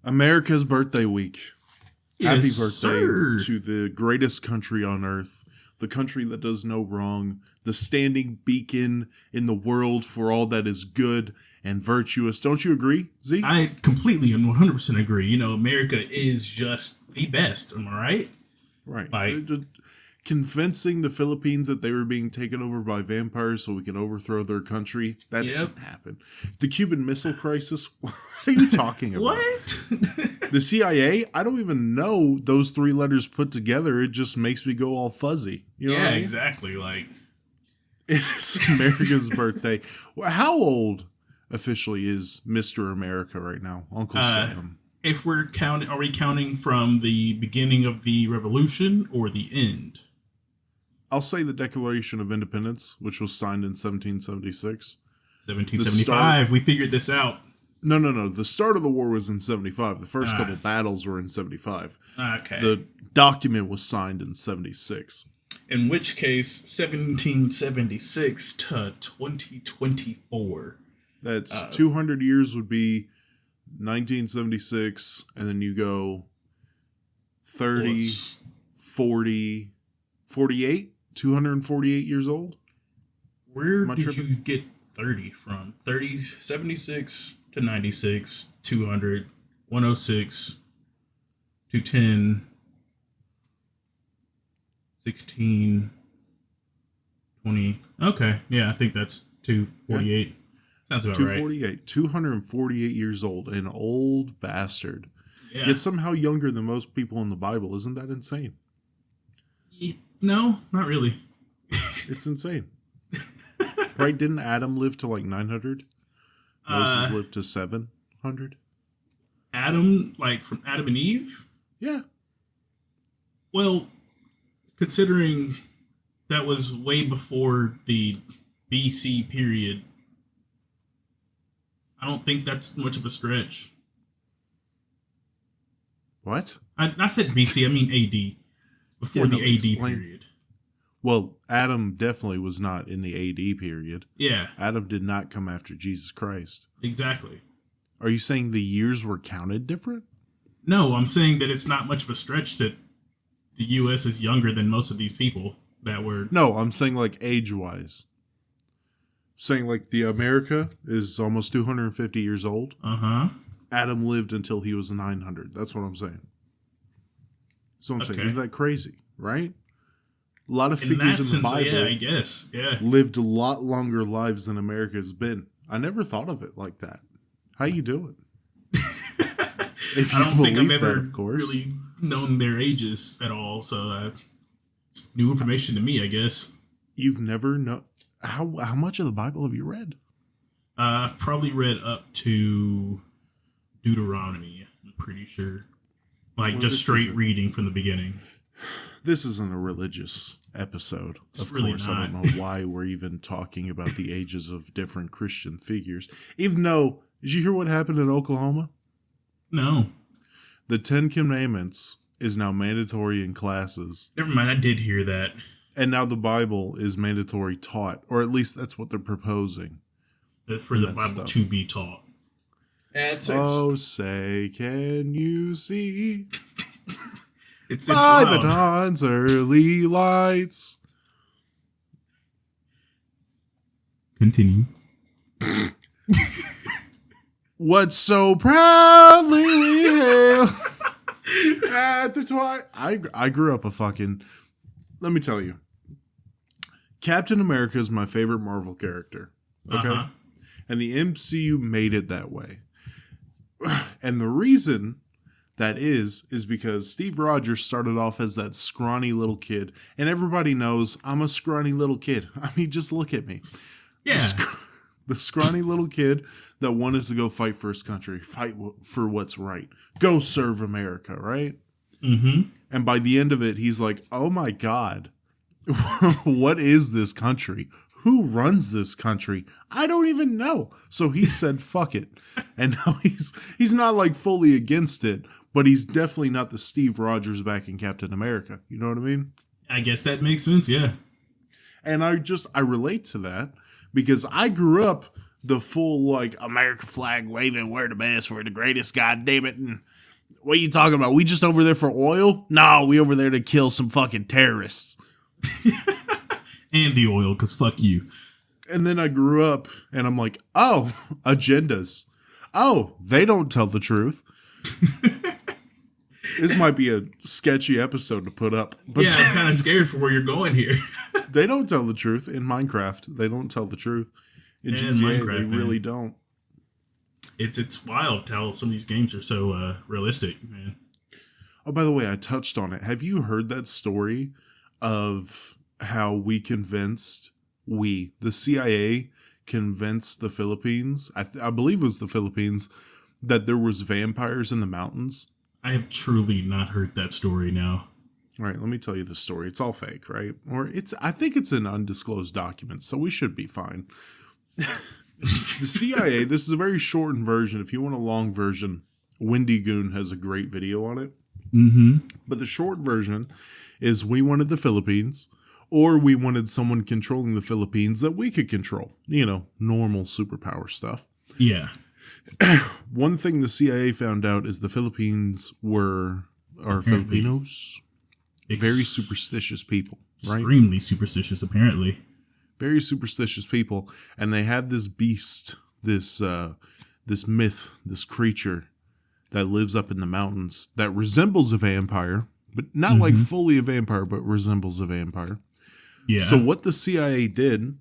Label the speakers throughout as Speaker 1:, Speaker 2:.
Speaker 1: America's birthday week. Happy
Speaker 2: Yes,
Speaker 1: birthday
Speaker 2: sir.
Speaker 1: to the greatest country on earth, the country that does no wrong, the standing beacon in the world for all that is good and virtuous. Don't you agree, Z?
Speaker 2: I completely and 100% agree. America is just the best. Am I right?
Speaker 1: Right.
Speaker 2: Like,
Speaker 1: Convincing the Philippines that they were being taken over by vampires so we can overthrow their country. That
Speaker 2: Yep.
Speaker 1: didn't happen. The Cuban Missile Crisis. What are you talking about?
Speaker 2: what?
Speaker 1: The CIA? I don't even know those three letters put together. It just makes me go all fuzzy. You know
Speaker 2: Yeah,
Speaker 1: what I mean?
Speaker 2: exactly. Like,
Speaker 1: It's America's birthday. How old officially is Mr. America right now? Uncle Sam.
Speaker 2: if we're counting, are we counting from the beginning of the revolution or the end?
Speaker 1: I'll say the Declaration of Independence, which was signed in 1776.
Speaker 2: 1775. We figured this out.
Speaker 1: No. The start of the war was in 75. The first couple battles were in 75.
Speaker 2: Okay.
Speaker 1: The document was signed in 76.
Speaker 2: In which case, 1776 to 2024.
Speaker 1: That's 200 years would be 1976, and then you go 30, 40, 48, 248 years old.
Speaker 2: Where
Speaker 1: Am I
Speaker 2: did
Speaker 1: tripping?
Speaker 2: you get 30 from? 30, 76 to 96, 200, 106, 210, 16, 20. Okay, yeah, I think that's 248. Yeah. Sounds about right.
Speaker 1: 248. 248 years old. An old bastard.
Speaker 2: Yeah.
Speaker 1: Yet somehow younger than most people in the Bible. Isn't that insane?
Speaker 2: No, not really.
Speaker 1: It's insane. Right? Didn't Adam live to like 900? Moses lived to 700?
Speaker 2: Adam, like from Adam and Eve?
Speaker 1: Yeah.
Speaker 2: Well, considering that was way before the BC period, I don't think that's much of a stretch.
Speaker 1: What?
Speaker 2: I said BC, I mean AD. Before the AD period.
Speaker 1: Well, Adam definitely was not in the AD period.
Speaker 2: Yeah.
Speaker 1: Adam did not come after Jesus Christ.
Speaker 2: Exactly.
Speaker 1: Are you saying the years were counted different?
Speaker 2: No, I'm saying that it's not much of a stretch that the U.S. is younger than most of these people that were...
Speaker 1: No, I'm saying like age-wise. Saying like the America is almost 250 years old.
Speaker 2: Uh-huh.
Speaker 1: Adam lived until he was 900. That's what I'm saying. So I'm saying, is that crazy, right? A lot of figures in the Bible,
Speaker 2: yeah, I guess, yeah,
Speaker 1: lived a lot longer lives than America has been. I never thought of it like that. How you doing?
Speaker 2: I don't think I've ever really known their ages at all, so it's new information to me, I guess.
Speaker 1: You've never known... How much of the Bible have you read?
Speaker 2: I've probably read up to Deuteronomy, I'm pretty sure. Like, just straight reading from the beginning.
Speaker 1: This isn't a religious episode. Of course, I don't know why we're even talking about the ages of different Christian figures. Even though, did you hear what happened in Oklahoma?
Speaker 2: No.
Speaker 1: The 10 Commandments is now mandatory in classes.
Speaker 2: Never mind, I did hear that.
Speaker 1: And now the Bible is mandatory taught, or at least that's what they're proposing.
Speaker 2: For the Bible to be taught.
Speaker 1: Oh, say, can you see?
Speaker 2: It's
Speaker 1: by the dawn's early lights.
Speaker 2: Continue.
Speaker 1: What so proudly we hail at the twilight. I grew up a fucking... Let me tell you. Captain America is my favorite Marvel character. Okay? Uh-huh. And the MCU made it that way. And the reason that is because Steve Rogers started off as that scrawny little kid. And everybody knows I'm a scrawny little kid. I mean, just look at me.
Speaker 2: Yeah.
Speaker 1: The scrawny little kid that wanted to go fight for his country, fight for what's right, go serve America, right?
Speaker 2: Mm-hmm.
Speaker 1: And by the end of it, he's like, oh my God, what is this country? Who runs this country? I don't even know. So he said, fuck it. And now he's not like fully against it, but he's definitely not the Steve Rogers back in Captain America. You know what I mean?
Speaker 2: I guess that makes sense, yeah.
Speaker 1: And I relate to that because I grew up the full like America flag waving, we're the best, we're the greatest, God damn it. And What are you talking about? We just over there for oil? No, we over there to kill some fucking terrorists.
Speaker 2: And the oil, because fuck you.
Speaker 1: And then I grew up, and I'm like, oh, agendas. Oh, they don't tell the truth. This might be a sketchy episode to put up.
Speaker 2: But yeah, I'm kind of scared for where you're going here.
Speaker 1: They don't tell the truth in Minecraft. They don't tell the truth. In GTA, they really don't.
Speaker 2: It's wild how some of these games are so realistic, man.
Speaker 1: Oh, by the way, I touched on it. Have you heard that story of how the CIA convinced the Philippines, I believe it was the Philippines, that there was vampires in the mountains?
Speaker 2: I have truly not heard that story now.
Speaker 1: All right, let me tell you the story. It's all fake, right? I think it's an undisclosed document, so we should be fine. The CIA, this is a very shortened version. If you want a long version, Windy Goon has a great video on it.
Speaker 2: Mm-hmm.
Speaker 1: But the short version is we wanted the Philippines, or we wanted someone controlling the Philippines that we could control. You know, normal superpower stuff.
Speaker 2: Yeah.
Speaker 1: One thing the CIA found out is the Filipinos, very superstitious people. Right?
Speaker 2: Extremely superstitious, apparently.
Speaker 1: Very superstitious people. And they have this beast, this myth, this creature that lives up in the mountains that resembles a vampire, but not like fully a vampire, but resembles a vampire.
Speaker 2: Yeah.
Speaker 1: So what the CIA did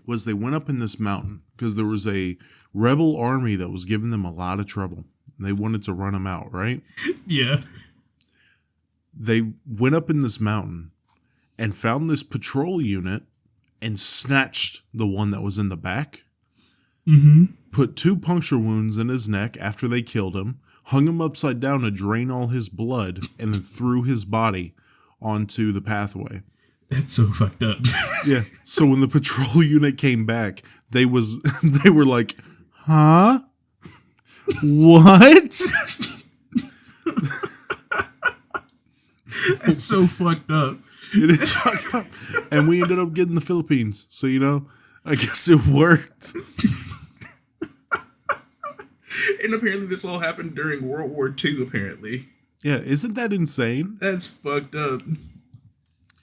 Speaker 1: was they went up in this mountain because there was a rebel army that was giving them a lot of trouble. They wanted to run them out, right?
Speaker 2: Yeah.
Speaker 1: They went up in this mountain and found this patrol unit and snatched the one that was in the back.
Speaker 2: Mm-hmm.
Speaker 1: Put 2 puncture wounds in his neck after they killed him, hung him upside down to drain all his blood, and then threw his body onto the pathway.
Speaker 2: That's so fucked up.
Speaker 1: Yeah. So when the patrol unit came back, they were like, huh? What?
Speaker 2: It's so fucked up.
Speaker 1: It is fucked up. And we ended up getting the Philippines. So, I guess it worked.
Speaker 2: And apparently this all happened during World War II, apparently.
Speaker 1: Yeah, isn't that insane?
Speaker 2: That's fucked up.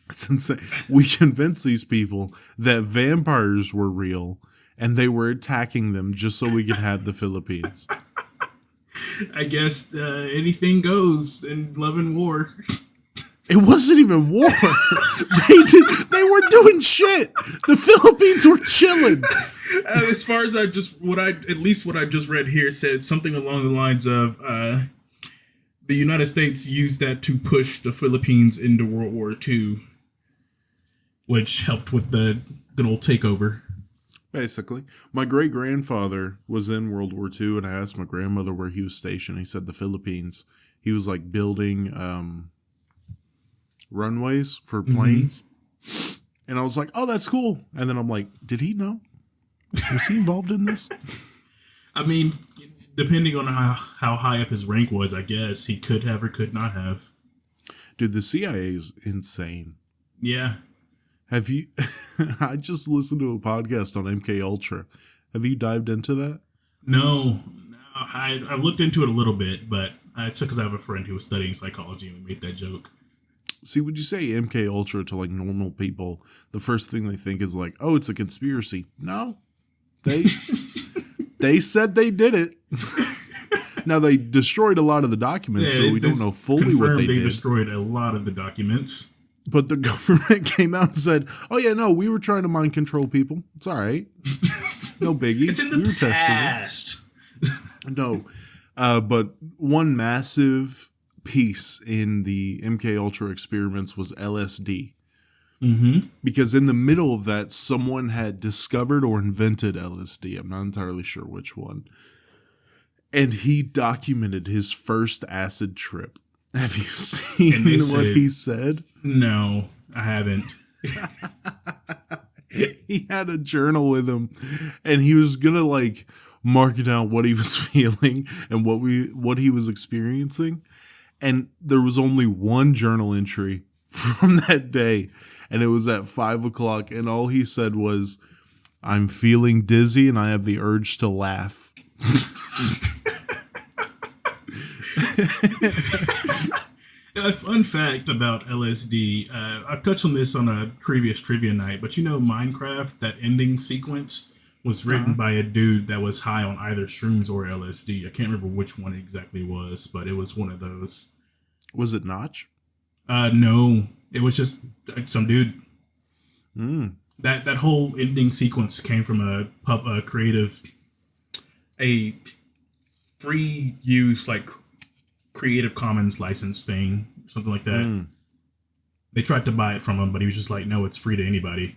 Speaker 1: It's insane. We convinced these people that vampires were real, and they were attacking them just so we could have the Philippines.
Speaker 2: I guess anything goes in love and war.
Speaker 1: It wasn't even war. They weren't doing shit. The Philippines were chilling.
Speaker 2: As far as what I just read here said something along the lines of the United States used that to push the Philippines into World War II, which helped with the good old takeover.
Speaker 1: Basically, my great-grandfather was in World War II, and I asked my grandmother where he was stationed. He said the Philippines. He was like building runways for planes. Mm-hmm. And I was like, oh, that's cool. And then I'm like, did he know? Was he involved in this?
Speaker 2: I mean, depending on how high up his rank was, I guess he could have or could not have.
Speaker 1: Dude, the CIA is insane.
Speaker 2: Yeah.
Speaker 1: Have you... I just listened to a podcast on MK Ultra. Have you dived into that?
Speaker 2: No. I looked into it a little bit, but it's because I have a friend who was studying psychology and we made that joke.
Speaker 1: See, when you say MK Ultra to like normal people, the first thing they think is like, oh, it's a conspiracy. No. They said they did it. Now, they destroyed a lot of the documents, so we don't know fully what they did.
Speaker 2: They destroyed a lot of the documents.
Speaker 1: But the government came out and said, oh, yeah, no, we were trying to mind control people. It's all right. No biggie.
Speaker 2: It's in the past.
Speaker 1: No. But one massive piece in the MK Ultra experiments was LSD.
Speaker 2: Mm-hmm.
Speaker 1: Because in the middle of that, someone had discovered or invented LSD. I'm not entirely sure which one. And he documented his first acid trip. Have you seen what he said?
Speaker 2: No, I haven't.
Speaker 1: He had a journal with him, and he was gonna like mark down what he was feeling and what he was experiencing. And there was only one journal entry from that day, and it was at 5:00. And all he said was, "I'm feeling dizzy, and I have the urge to laugh."
Speaker 2: A fun fact about LSD. I touched on this on a previous trivia night, but you know Minecraft, that ending sequence was written by a dude that was high on either shrooms or LSD. I can't remember which one it exactly was, but it was one of those.
Speaker 1: Was it Notch?
Speaker 2: No. It was just some dude. That whole ending sequence came from a free use, like Creative Commons license thing, something like that. They tried to buy it from him, but he was just like, no, it's free to anybody.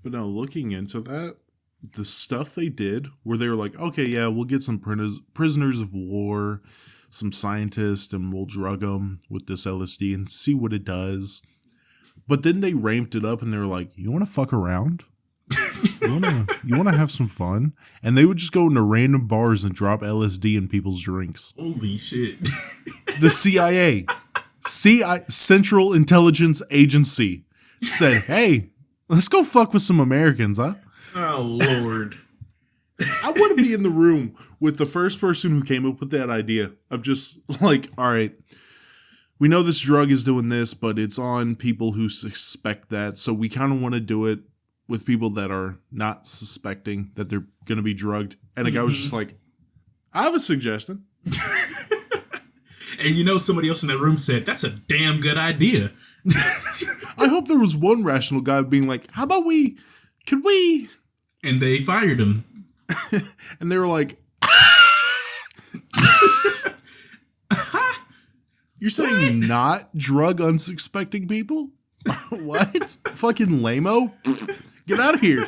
Speaker 1: But no, looking into that, the stuff they did where they were like, okay, yeah, we'll get some prisoners of war, some scientists, and we'll drug them with this LSD and see what it does. But then they ramped it up and they were like, you want to fuck around? You want to have some fun? And they would just go into random bars and drop LSD in people's drinks.
Speaker 2: Holy shit.
Speaker 1: The CIA, Central Intelligence Agency, said, hey, let's go fuck with some Americans, huh?
Speaker 2: Oh, Lord.
Speaker 1: I want to be in the room with the first person who came up with that idea of just like, all right, we know this drug is doing this, but it's on people who suspect that. So we kind of want to do it with people that are not suspecting that they're going to be drugged. And the guy was just like, I have a suggestion.
Speaker 2: And you know, somebody else in that room said, that's a damn good idea.
Speaker 1: I hope there was one rational guy being like, how about could we?
Speaker 2: And they fired him.
Speaker 1: And they were like, you're saying not drug unsuspecting people? What? Fucking lame-o? Get out of here.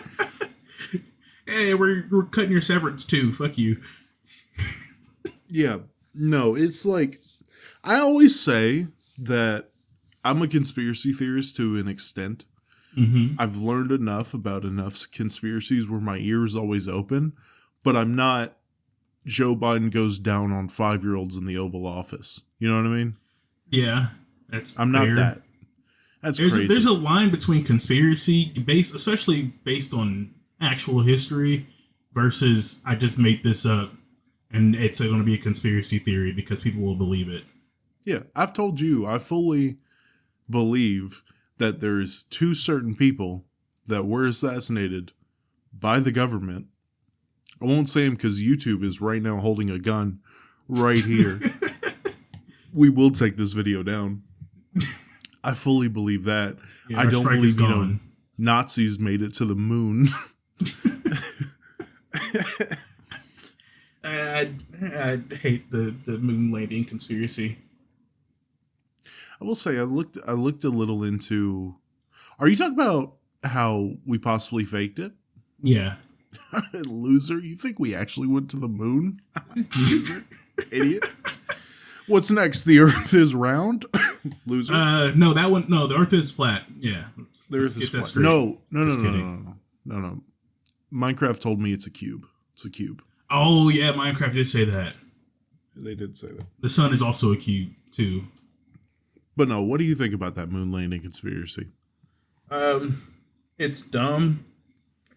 Speaker 2: Hey, we're cutting your severance too. Fuck you.
Speaker 1: Yeah. No, it's like, I always say that I'm a conspiracy theorist to an extent. I've learned enough about enough conspiracies where my ear is always open, but I'm not Joe Biden goes down on 5-year-olds in the Oval Office. You know what I mean?
Speaker 2: Yeah.
Speaker 1: I'm not that. That's crazy.
Speaker 2: There's a line between conspiracy, especially based on actual history, versus I just made this up and it's going to be a conspiracy theory because people will believe it.
Speaker 1: Yeah, I've told you, I fully believe that there's 2 certain people that were assassinated by the government. I won't say them because YouTube is right now holding a gun right here. We will take this video down. I fully believe that.
Speaker 2: Yeah,
Speaker 1: I don't believe, Nazis made it to the moon.
Speaker 2: I hate the moon landing conspiracy.
Speaker 1: I will say I looked a little into. Are you talking about how we possibly faked it?
Speaker 2: Yeah.
Speaker 1: Loser, you think we actually went to the moon? Loser. Idiot. What's next? The Earth is round? Loser.
Speaker 2: No, that one. No, the Earth is flat. Yeah.
Speaker 1: The Earth is flat. No. Minecraft told me it's a cube. It's a cube.
Speaker 2: Oh yeah, Minecraft did say that.
Speaker 1: They did say that.
Speaker 2: The sun is also a cube too.
Speaker 1: But no, what do you think about that moon landing conspiracy?
Speaker 2: It's dumb,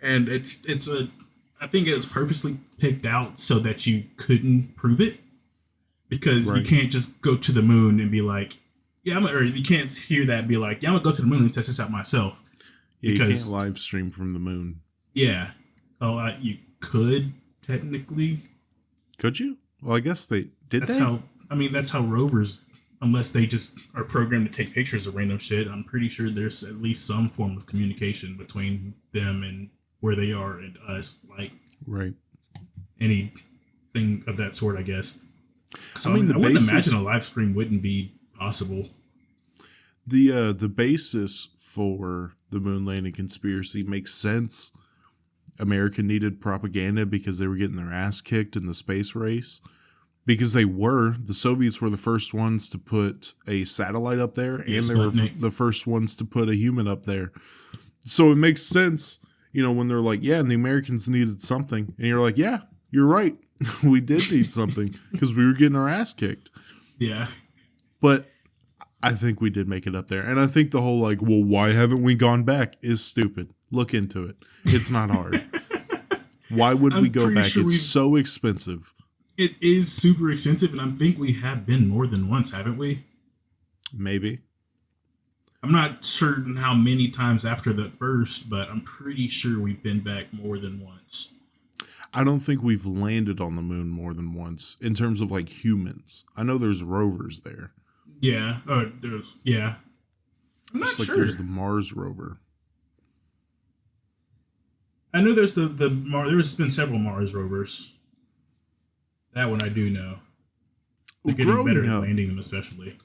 Speaker 2: and I think it's purposely picked out so that you couldn't prove it, because you can't just go to the moon and be like, yeah, or you can't hear that and be like, yeah, I'm gonna go to the moon and test this out myself.
Speaker 1: Yeah, because, you can't live stream from the moon.
Speaker 2: Yeah. Oh, you could technically.
Speaker 1: Could you? Well, I guess they did.
Speaker 2: That's how rovers. Unless they just are programmed to take pictures of random shit, I'm pretty sure there's at least some form of communication between them and where they are and us, like anything of that sort, I guess. So I wouldn't imagine a live stream wouldn't be possible.
Speaker 1: The basis for the moon landing conspiracy makes sense. America needed propaganda because they were getting their ass kicked in the space race. Because the Soviets were the first ones to put a satellite up there, and they were the first ones to put a human up there. So it makes sense, when they're like, yeah, and the Americans needed something. And you're like, yeah, you're right. We did need something because we were getting our ass kicked.
Speaker 2: Yeah.
Speaker 1: But I think we did make it up there. And I think the whole well, why haven't we gone back is stupid. Look into it. It's not hard. Why would we go back? It's so expensive.
Speaker 2: It is super expensive, and I think we have been more than once, haven't we?
Speaker 1: Maybe.
Speaker 2: I'm not certain how many times after that first, but I'm pretty sure we've been back more than once.
Speaker 1: I don't think we've landed on the moon more than once in terms of like humans. I know there's rovers there.
Speaker 2: Yeah. Oh, yeah. I'm not
Speaker 1: Just like
Speaker 2: sure.
Speaker 1: there's the Mars rover.
Speaker 2: I know there's the Mars. There's been several Mars rovers. That one I do know. They're getting better at landing them, especially.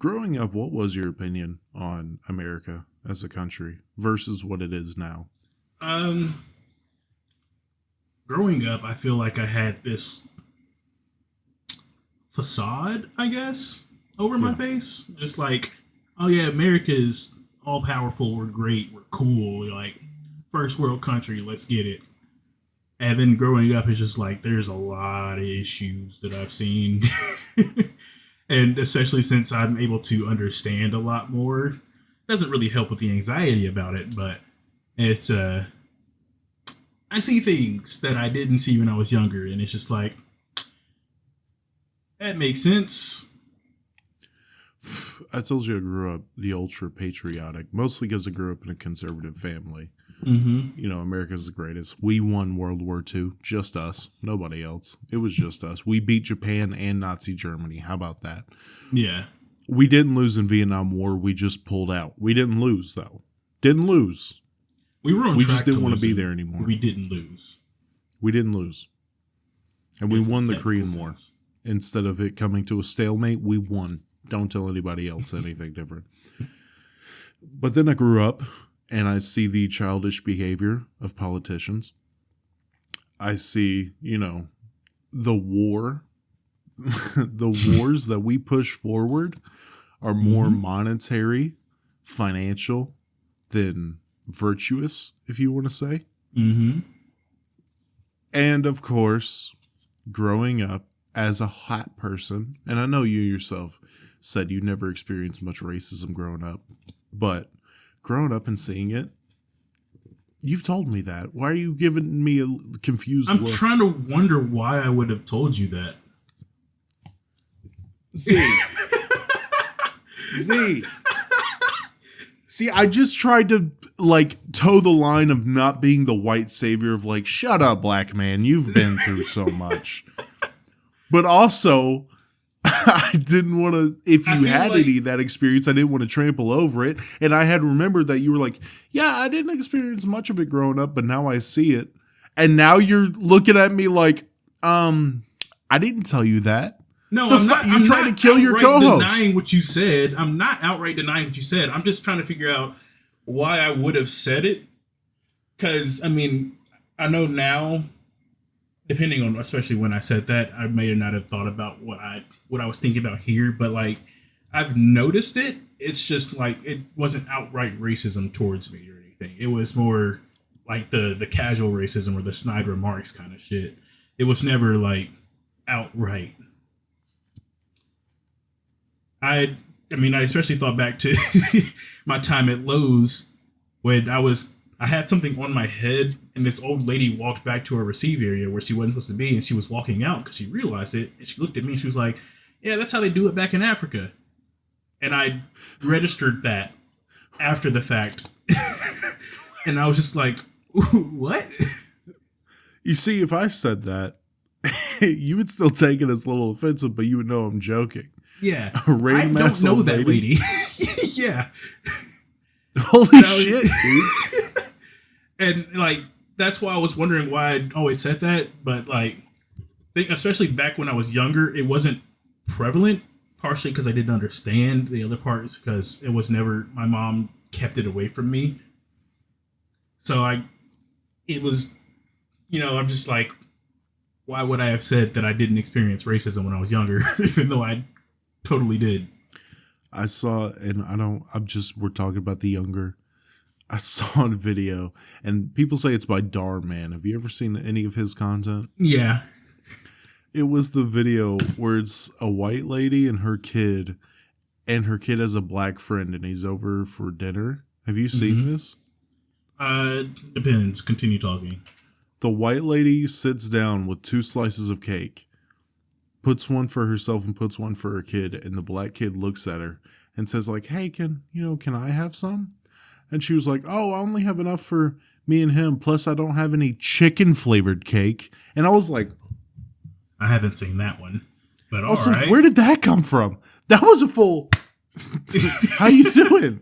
Speaker 1: Growing up, what was your opinion on America as a country versus what it is now?
Speaker 2: Growing up, I feel like I had this facade, I guess, over my face. Just like, oh yeah, America is all powerful. We're great. We're cool. We're like first world country. Let's get it. And then growing up, it's just like there's a lot of issues that I've seen. And especially since I'm able to understand a lot more, it doesn't really help with the anxiety about it, but it's I see things that I didn't see when I was younger, and it's just like that makes sense.
Speaker 1: I told you I grew up the ultra patriotic, mostly because I grew up in a conservative family.
Speaker 2: Mm-hmm.
Speaker 1: You know, America's the greatest. We won World War II. Just us. Nobody else. It was just us. We beat Japan and Nazi Germany. How about that?
Speaker 2: Yeah.
Speaker 1: We didn't lose in Vietnam War. We just pulled out. We didn't lose, though. Didn't lose.
Speaker 2: We were on
Speaker 1: We
Speaker 2: track
Speaker 1: just didn't
Speaker 2: to
Speaker 1: want to be
Speaker 2: losing.
Speaker 1: there anymore.
Speaker 2: We didn't lose.
Speaker 1: We didn't lose. And we won the Korean War. Instead of it coming to a stalemate, we won. Don't tell anybody else anything different. But then I grew up, and I see the childish behavior of politicians. I see, you know, the war, the wars that we push forward are more monetary, financial than virtuous, if you want to say.
Speaker 2: Mm-hmm.
Speaker 1: And of course, growing up as a hot person, and I know you yourself said you never experienced much racism growing up, but growing up and seeing it, you've told me that. Why are you giving me a confused
Speaker 2: I'm
Speaker 1: look?
Speaker 2: trying to wonder why I would have told you that.
Speaker 1: See, I just tried to like toe the line of not being the white savior of like, shut up, black man, you've been through so much. But also, I didn't want to, if you had
Speaker 2: like
Speaker 1: any of that experience, I didn't want to trample over it. And I had remembered that you were like, yeah, I didn't experience much of it growing up, but now I see it. And now you're looking at me like, I didn't tell you that.
Speaker 2: No,
Speaker 1: You're trying to kill your co-host.
Speaker 2: Denying what you said. I'm not outright denying what you said. I'm just trying to figure out why I would have said it. Because, I mean, I know now, depending on, especially when I said that, I may or not have thought about what I was thinking about here. But, like, I've noticed it. It's just, like, it wasn't outright racism towards me or anything. It was more like the casual racism or the snide remarks kind of shit. It was never, like, outright. I mean, I especially thought back to my time at Lowe's when I had something on my head and this old lady walked back to her receive area where she wasn't supposed to be, and she was walking out because she realized it, and she looked at me and she was like, yeah, that's how they do it back in Africa. And I registered that after the fact. And I was just like, what?
Speaker 1: You see, if I said that, you would still take it as a little offensive, but you would know I'm joking.
Speaker 2: Yeah.
Speaker 1: I don't know
Speaker 2: that lady. Yeah.
Speaker 1: Holy shit, dude.
Speaker 2: And, like, that's why I was wondering why I always said that. But, like, especially back when I was younger, it wasn't prevalent. Partially because I didn't understand. The other part is because it was never, my mom kept it away from me. So it was, you know, I'm just like, why would I have said that I didn't experience racism when I was younger, even though I totally did?
Speaker 1: I saw, and we're talking about the younger. I saw a video, and people say it's by Dar Man. Have you ever seen any of his content?
Speaker 2: Yeah.
Speaker 1: It was the video where it's a white lady and her kid has a black friend, and he's over for dinner. Have you seen this?
Speaker 2: Depends. Continue talking.
Speaker 1: The white lady sits down with 2 slices of cake. puts one for herself and puts one for her kid, and the black kid looks at her and says like, "Hey, can I have some?" And she was like, "Oh, I only have enough for me and him, plus I don't have any chicken flavored cake." And I was like,
Speaker 2: I haven't seen that one, but all
Speaker 1: right. Where did that come from? That was a full how you doing?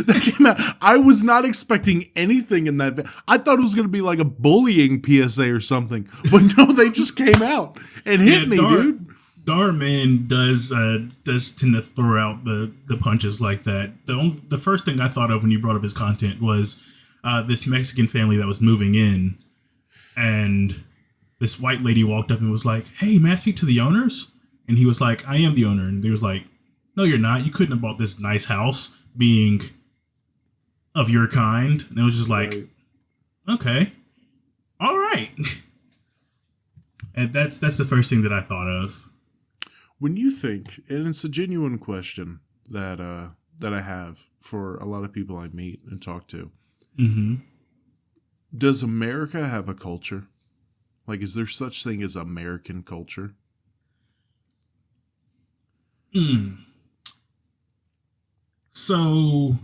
Speaker 1: That came out. I was not expecting anything in that. I thought it was going to be like a bullying PSA or something, but no, they just came out and hit me, dude.
Speaker 2: Dar Man does tend to throw out the punches like that. The first thing I thought of when you brought up his content was this Mexican family that was moving in, and this white lady walked up and was like, "Hey, may I speak to the owners?" And he was like, "I am the owner." And they was like, "No, you're not. You couldn't have bought this nice house being of your kind." And it was just like, okay, all right. And that's the first thing that I thought of.
Speaker 1: When you think, and it's a genuine question that I have for a lot of people I meet and talk to, does America have a culture? Like, is there such thing as American culture?
Speaker 2: So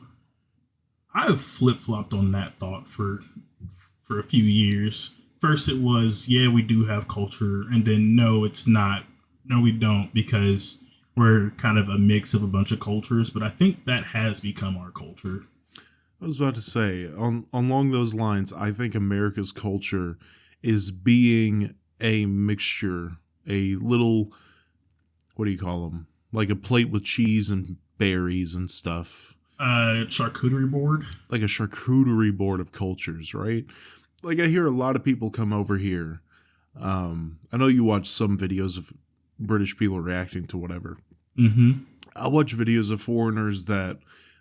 Speaker 2: I've flip-flopped on that thought for a few years. First it was, yeah, we do have culture, and then no, it's not. No, we don't, because we're kind of a mix of a bunch of cultures, but I think that has become our culture.
Speaker 1: I was about to say, along those lines, I think America's culture is being a mixture, a little, what do you call them? Like a plate with cheese and berries and stuff.
Speaker 2: Charcuterie board?
Speaker 1: Like a charcuterie board of cultures, right? Like I hear a lot of people come over here. I know you watch some videos of British people reacting to whatever. I watch videos of foreigners that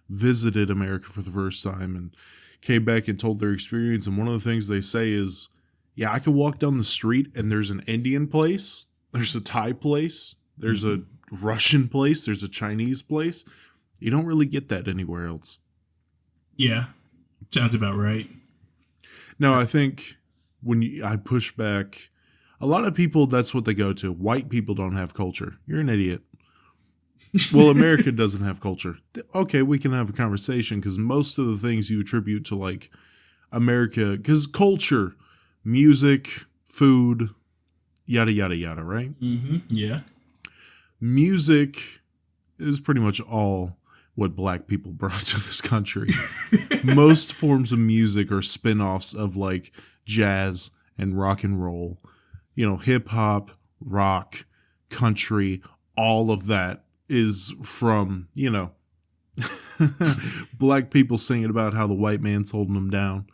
Speaker 1: visited America for the first time and came back and told their experience. And one of the things they say is, yeah, I can walk down the street and there's an Indian place, there's a Thai place, there's a Russian place, there's a Chinese place. You don't really get that anywhere else.
Speaker 2: Yeah, sounds about right.
Speaker 1: No, I think I push back, a lot of people, that's what they go to. White people don't have culture. You're an idiot. Well, America doesn't have culture. Okay, we can have a conversation, because most of the things you attribute to like America, because culture, music, food, yada, yada, yada, right?
Speaker 2: Yeah.
Speaker 1: Music is pretty much all what black people brought to this country. Most forms of music are spin-offs of like jazz and rock and roll. You know, hip hop, rock, country, all of that is from, you know, black people singing about how the white man's holding them down.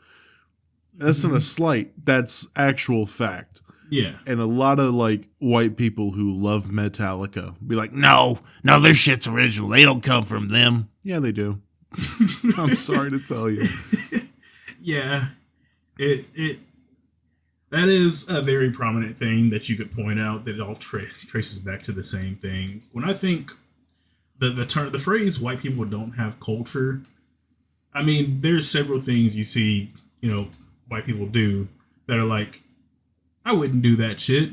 Speaker 1: That's not a slight. That's actual fact.
Speaker 2: Yeah.
Speaker 1: And a lot of like white people who love Metallica be like, no, their shit's original. They don't come from them. Yeah, they do. I'm sorry to tell you.
Speaker 2: Yeah. That is a very prominent thing that you could point out, that it all traces back to the same thing. When I think the phrase white people don't have culture, I mean, there's several things you see, you know, white people do that are like, I wouldn't do that shit.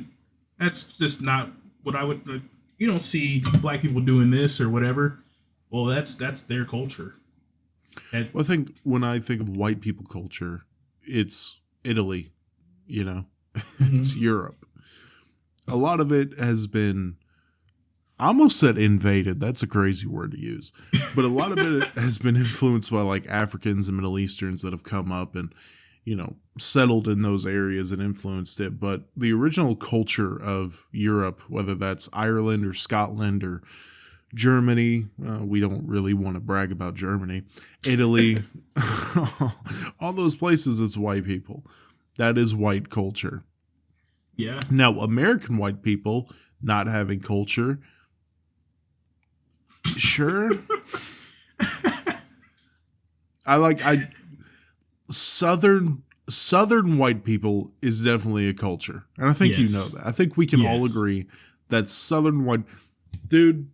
Speaker 2: That's just not what I would. You don't see black people doing this or whatever. Well, that's their culture.
Speaker 1: Well, I think when I think of white people culture, it's Italy, you know, it's Europe. A lot of it has been, I almost said invaded. That's a crazy word to use. But a lot of it has been influenced by like Africans and Middle Easterns that have come up and, you know, settled in those areas and influenced it. But the original culture of Europe, whether that's Ireland or Scotland or Germany, we don't really want to brag about Germany, Italy, all those places, it's white people. That is white culture.
Speaker 2: Yeah.
Speaker 1: Now, American white people not having culture, sure. Southern white people is definitely a culture. And I think you know that. I think we can all agree that Southern white, dude,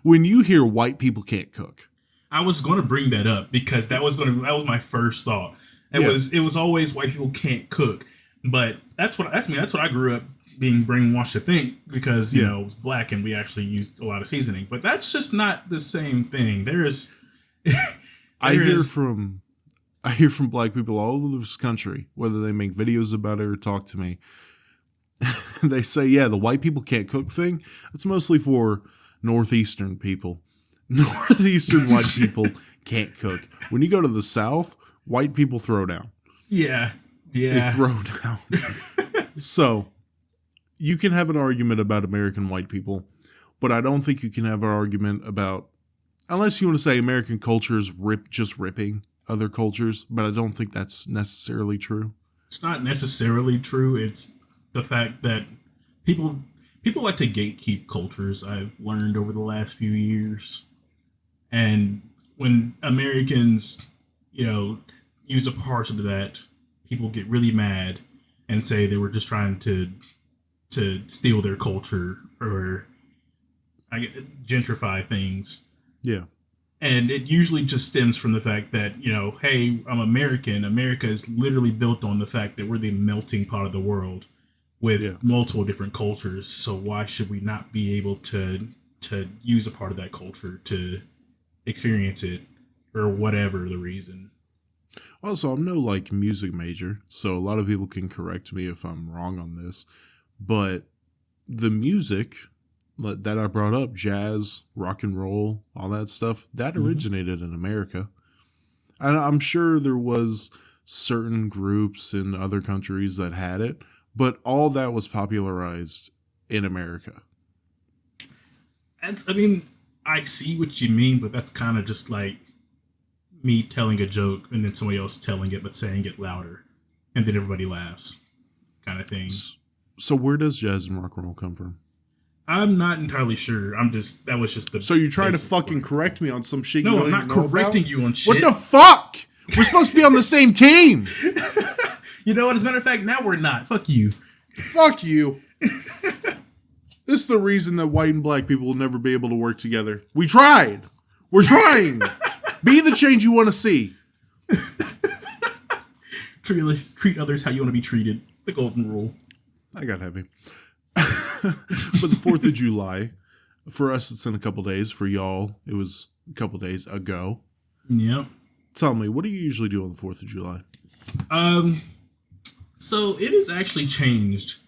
Speaker 1: when you hear white people can't cook.
Speaker 2: I was going to bring that up because that was my first thought. It was always white people can't cook. But that's what I grew up being brainwashed to think because
Speaker 1: Yeah.
Speaker 2: it was black and we actually used a lot of seasoning. But that's just not the same thing.
Speaker 1: I hear from black people all over this country, whether they make videos about it or talk to me. They say, yeah, the white people can't cook thing. It's mostly for Northeastern people. Northeastern white people can't cook. When you go to the South, white people throw down.
Speaker 2: Yeah.
Speaker 1: They throw down. So, you can have an argument about American white people, but I don't think you can have an argument about, unless you want to say American culture is just ripping other cultures, but I don't think that's necessarily true.
Speaker 2: It's not necessarily true. It's the fact that people like to gatekeep cultures. I've learned over the last few years, and when Americans, use a part of that, people get really mad and say they were just trying to steal their culture or gentrify things.
Speaker 1: Yeah.
Speaker 2: And it usually just stems from the fact that, hey, I'm American. America is literally built on the fact that we're the melting pot of the world with multiple different cultures. So why should we not be able to use a part of that culture to experience it or whatever the reason?
Speaker 1: Also, I'm no music major, so a lot of people can correct me if I'm wrong on this, but the music that I brought up, jazz, rock and roll, all that stuff, that originated in America. And I'm sure there was certain groups in other countries that had it, but all that was popularized in America.
Speaker 2: I see what you mean, but that's kind of just like me telling a joke and then somebody else telling it but saying it louder, and then everybody laughs, kind of thing.
Speaker 1: So where does jazz and rock and roll come from?
Speaker 2: I'm not entirely sure. That was just the.
Speaker 1: So you're trying to fucking correct me on some shit?
Speaker 2: No, I'm not correcting you on shit.
Speaker 1: What the fuck? We're supposed to be on the same team.
Speaker 2: You know what? As a matter of fact, now we're not. Fuck you.
Speaker 1: Fuck you. This is the reason that white and black people will never be able to work together. We tried. We're trying. Be the change you want to see.
Speaker 2: Treat others how you want to be treated. The golden rule.
Speaker 1: I got heavy. But the 4th of July, for us, it's in a couple days. For y'all, it was a couple days ago.
Speaker 2: Yep.
Speaker 1: Tell me, what do you usually do on the 4th of July?
Speaker 2: So it has actually changed.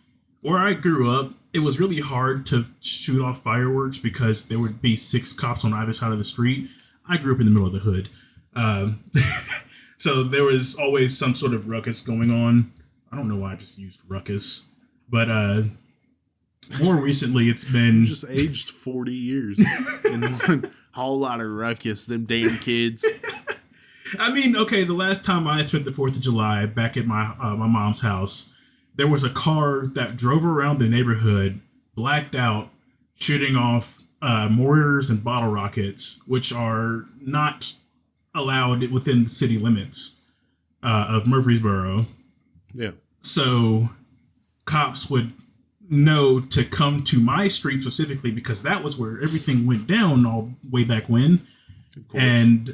Speaker 2: Where I grew up, it was really hard to shoot off fireworks because there would be 6 cops on either side of the street. I grew up in the middle of the hood. So there was always some sort of ruckus going on. I don't know why I just used ruckus. But more recently, it's been...
Speaker 1: Just aged 40 years. In one whole lot of ruckus, them damn kids.
Speaker 2: Okay, the last time I spent the 4th of July back at my mom's house, there was a car that drove around the neighborhood, blacked out, shooting off mortars and bottle rockets, which are not allowed within the city limits of Murfreesboro.
Speaker 1: Yeah.
Speaker 2: So cops would know to come to my street specifically because that was where everything went down all way back when.
Speaker 1: Of course.
Speaker 2: And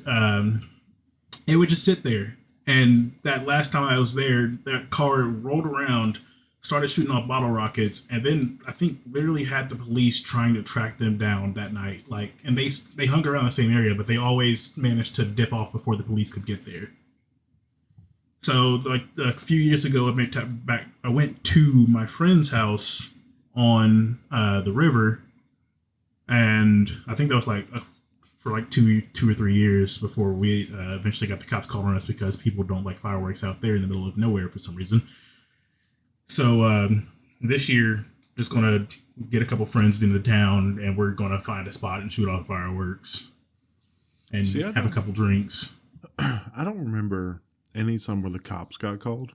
Speaker 2: it would just sit there. And that last time I was there, that car rolled around, started shooting off bottle rockets, and then I think literally had the police trying to track them down that night. And they hung around the same area, but they always managed to dip off before the police could get there. So a few years ago, I went to my friend's house on the river, and I think that was for 2 or 3 years before we eventually got the cops calling us because people don't like fireworks out there in the middle of nowhere for some reason. So this year, just gonna get a couple friends into town, and we're gonna find a spot and shoot off fireworks and have a couple drinks.
Speaker 1: I don't remember any time where the cops got called.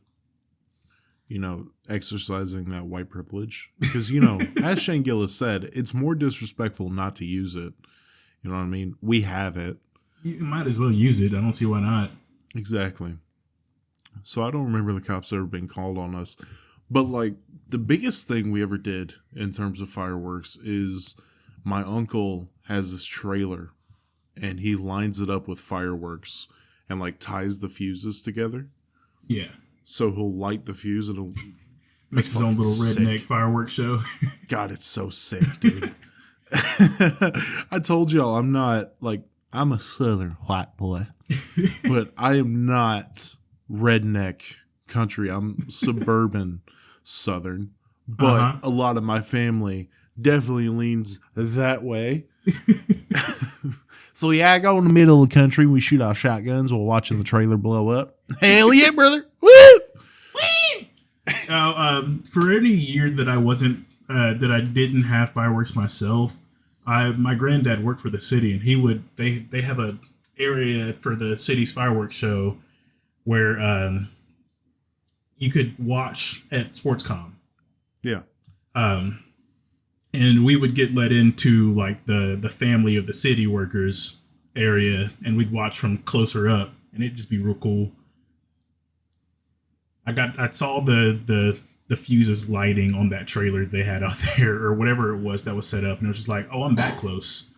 Speaker 1: Exercising that white privilege. Because, as Shane Gillis said, it's more disrespectful not to use it. You know what I mean? We have it.
Speaker 2: You might as well use it. I don't see why not.
Speaker 1: Exactly. So I don't remember the cops ever being called on us. But, the biggest thing we ever did in terms of fireworks is my uncle has this trailer, and he lines it up with fireworks and, ties the fuses together.
Speaker 2: Yeah.
Speaker 1: So he'll light the fuse and it'll
Speaker 2: Makes his own little redneck fireworks show.
Speaker 1: God, it's so sick, dude. I told y'all I'm a Southern white boy, but I am not redneck country. I'm suburban Southern, but a lot of my family definitely leans that way. So yeah, I go in the middle of the country. We shoot our shotguns while watching the trailer blow up. Hell yeah, brother! Woo!
Speaker 2: For any year that I wasn't, that I didn't have fireworks myself, my granddad worked for the city, and they have a area for the city's fireworks show where you could watch at Sportscom.
Speaker 1: Yeah.
Speaker 2: And we would get let into like the family of the city workers area, and we'd watch from closer up, and it'd just be real cool. I saw the fuses lighting on that trailer they had out there, or whatever it was that was set up, and it was just like, oh, I'm that close.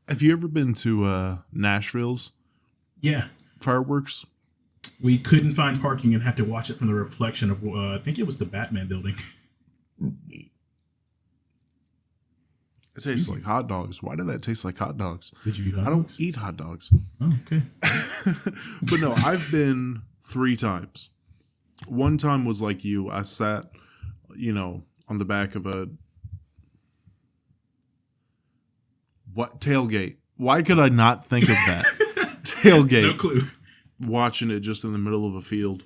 Speaker 1: Have you ever been to Nashville's?
Speaker 2: Yeah.
Speaker 1: Fireworks?
Speaker 2: We couldn't find parking and had to watch it from the reflection of, I think it was the Batman building.
Speaker 1: It tastes like hot dogs. Why did that taste like hot dogs?
Speaker 2: Did you eat hot dogs?
Speaker 1: I don't eat hot dogs.
Speaker 2: Oh, okay.
Speaker 1: But no, I've been 3 times. One time was like you. I sat, on the back of a tailgate. Why could I not think of that? Tailgate.
Speaker 2: No clue.
Speaker 1: Watching it just in the middle of a field.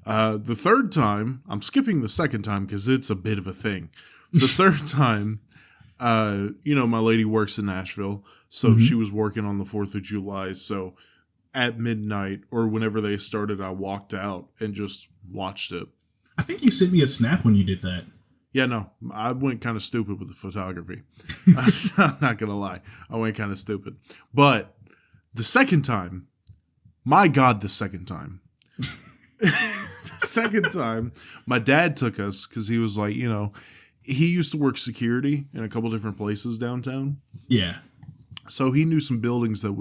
Speaker 1: The third time, I'm skipping the second time because it's a bit of a thing. The third time, my lady works in Nashville, so she was working on the 4th of July. So at midnight or whenever they started, I walked out and just watched it.
Speaker 2: I think you sent me a snap when you did that.
Speaker 1: Yeah, no, I went kind of stupid with the photography. I'm not going to lie. I went kind of stupid. But the second time, my God, the second time. The second time, my dad took us because he was like, he used to work security in a couple different places downtown.
Speaker 2: Yeah.
Speaker 1: So he knew some buildings that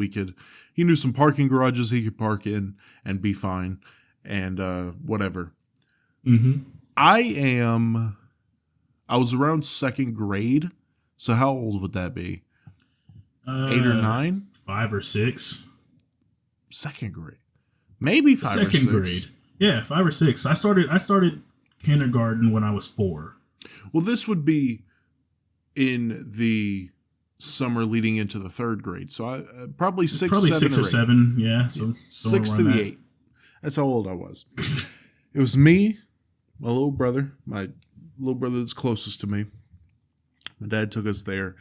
Speaker 1: he knew some parking garages he could park in and be fine and whatever.
Speaker 2: Mm-hmm.
Speaker 1: I was around 2nd grade. So how old would that be? 8 or 9?
Speaker 2: 5 or 6.
Speaker 1: 2nd grade. Maybe 5 or 6.
Speaker 2: 2nd grade. Yeah, 5 or 6. I started kindergarten when I was 4.
Speaker 1: Well, this would be in the summer leading into the 3rd grade. So I probably 6 or
Speaker 2: 7. Yeah. So
Speaker 1: 6 to the 8. That's how old I was. It was me, my little brother that's closest to me. My dad took us there,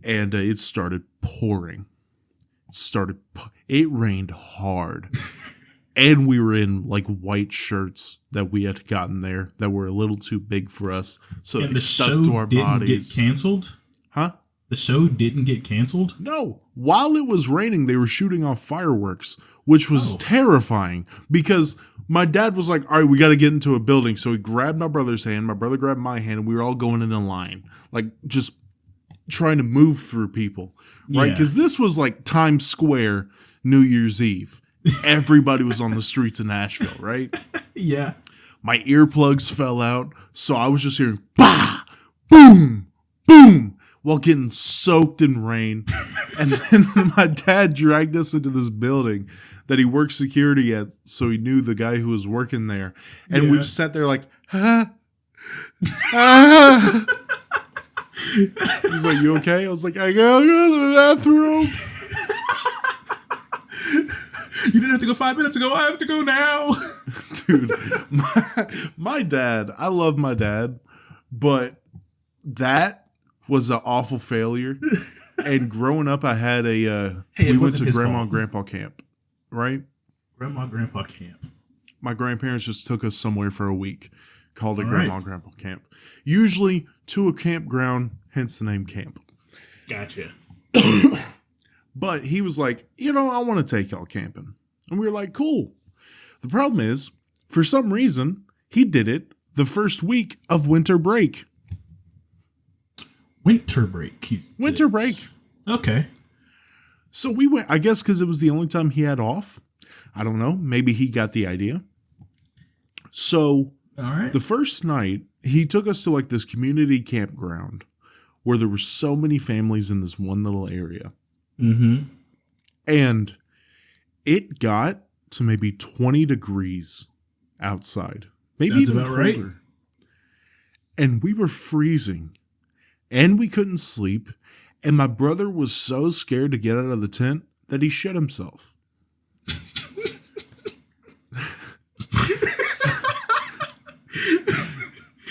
Speaker 1: and it started pouring. It rained hard. And we were in like white shirts that we had gotten there that were a little too big for us. So
Speaker 2: and
Speaker 1: they stuck to our bodies.
Speaker 2: Get canceled?
Speaker 1: Huh?
Speaker 2: The show didn't get canceled?
Speaker 1: No. While it was raining, they were shooting off fireworks, which was terrifying because my dad was like, all right, we got to get into a building. So he grabbed my brother's hand. My brother grabbed my hand, and we were all going in a line, like just trying to move through people, right? Because this was like Times Square, New Year's Eve. Everybody was on the streets of Nashville, right?
Speaker 2: Yeah.
Speaker 1: My earplugs fell out, so I was just hearing bah, boom, boom, while getting soaked in rain. And then my dad dragged us into this building that he worked security at, so he knew the guy who was working there. And we just sat there like, ah. He's like, you okay? I was like, I gotta go to the bathroom.
Speaker 2: You didn't have to go 5 minutes ago. I have to go now.
Speaker 1: Dude, my dad, I love my dad, but that was an awful failure. And growing up, I had we went to grandma and grandpa camp, right?
Speaker 2: Grandma and grandpa camp.
Speaker 1: My grandparents just took us somewhere for a week, called it grandma and grandpa camp. Usually to a campground, hence the name camp.
Speaker 2: Gotcha.
Speaker 1: But he was like, I want to take y'all camping. And we were like, cool. The problem is, for some reason, he did it the first week of winter break.
Speaker 2: Winter break.
Speaker 1: Winter break.
Speaker 2: Okay.
Speaker 1: So we went, I guess because it was the only time he had off. I don't know. Maybe he got the idea. So
Speaker 2: All right.
Speaker 1: the first night, he took us to like this community campground where there were so many families in this one little area.
Speaker 2: Mm-hmm.
Speaker 1: And it got to maybe 20 degrees outside. Maybe
Speaker 2: That's
Speaker 1: even
Speaker 2: about
Speaker 1: colder.
Speaker 2: right.
Speaker 1: And we were freezing. And we couldn't sleep. And my brother was so scared to get out of the tent that he shit himself.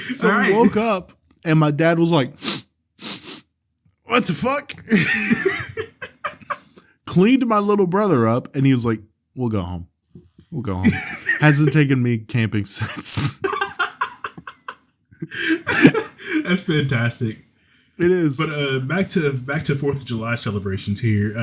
Speaker 1: So
Speaker 2: All
Speaker 1: we
Speaker 2: right.
Speaker 1: woke up and my dad was like, what the fuck? Cleaned my little brother up and he was like, we'll go home. We'll go home. Hasn't taken me camping since.
Speaker 2: That's fantastic.
Speaker 1: It is.
Speaker 2: But back to 4th of July celebrations here.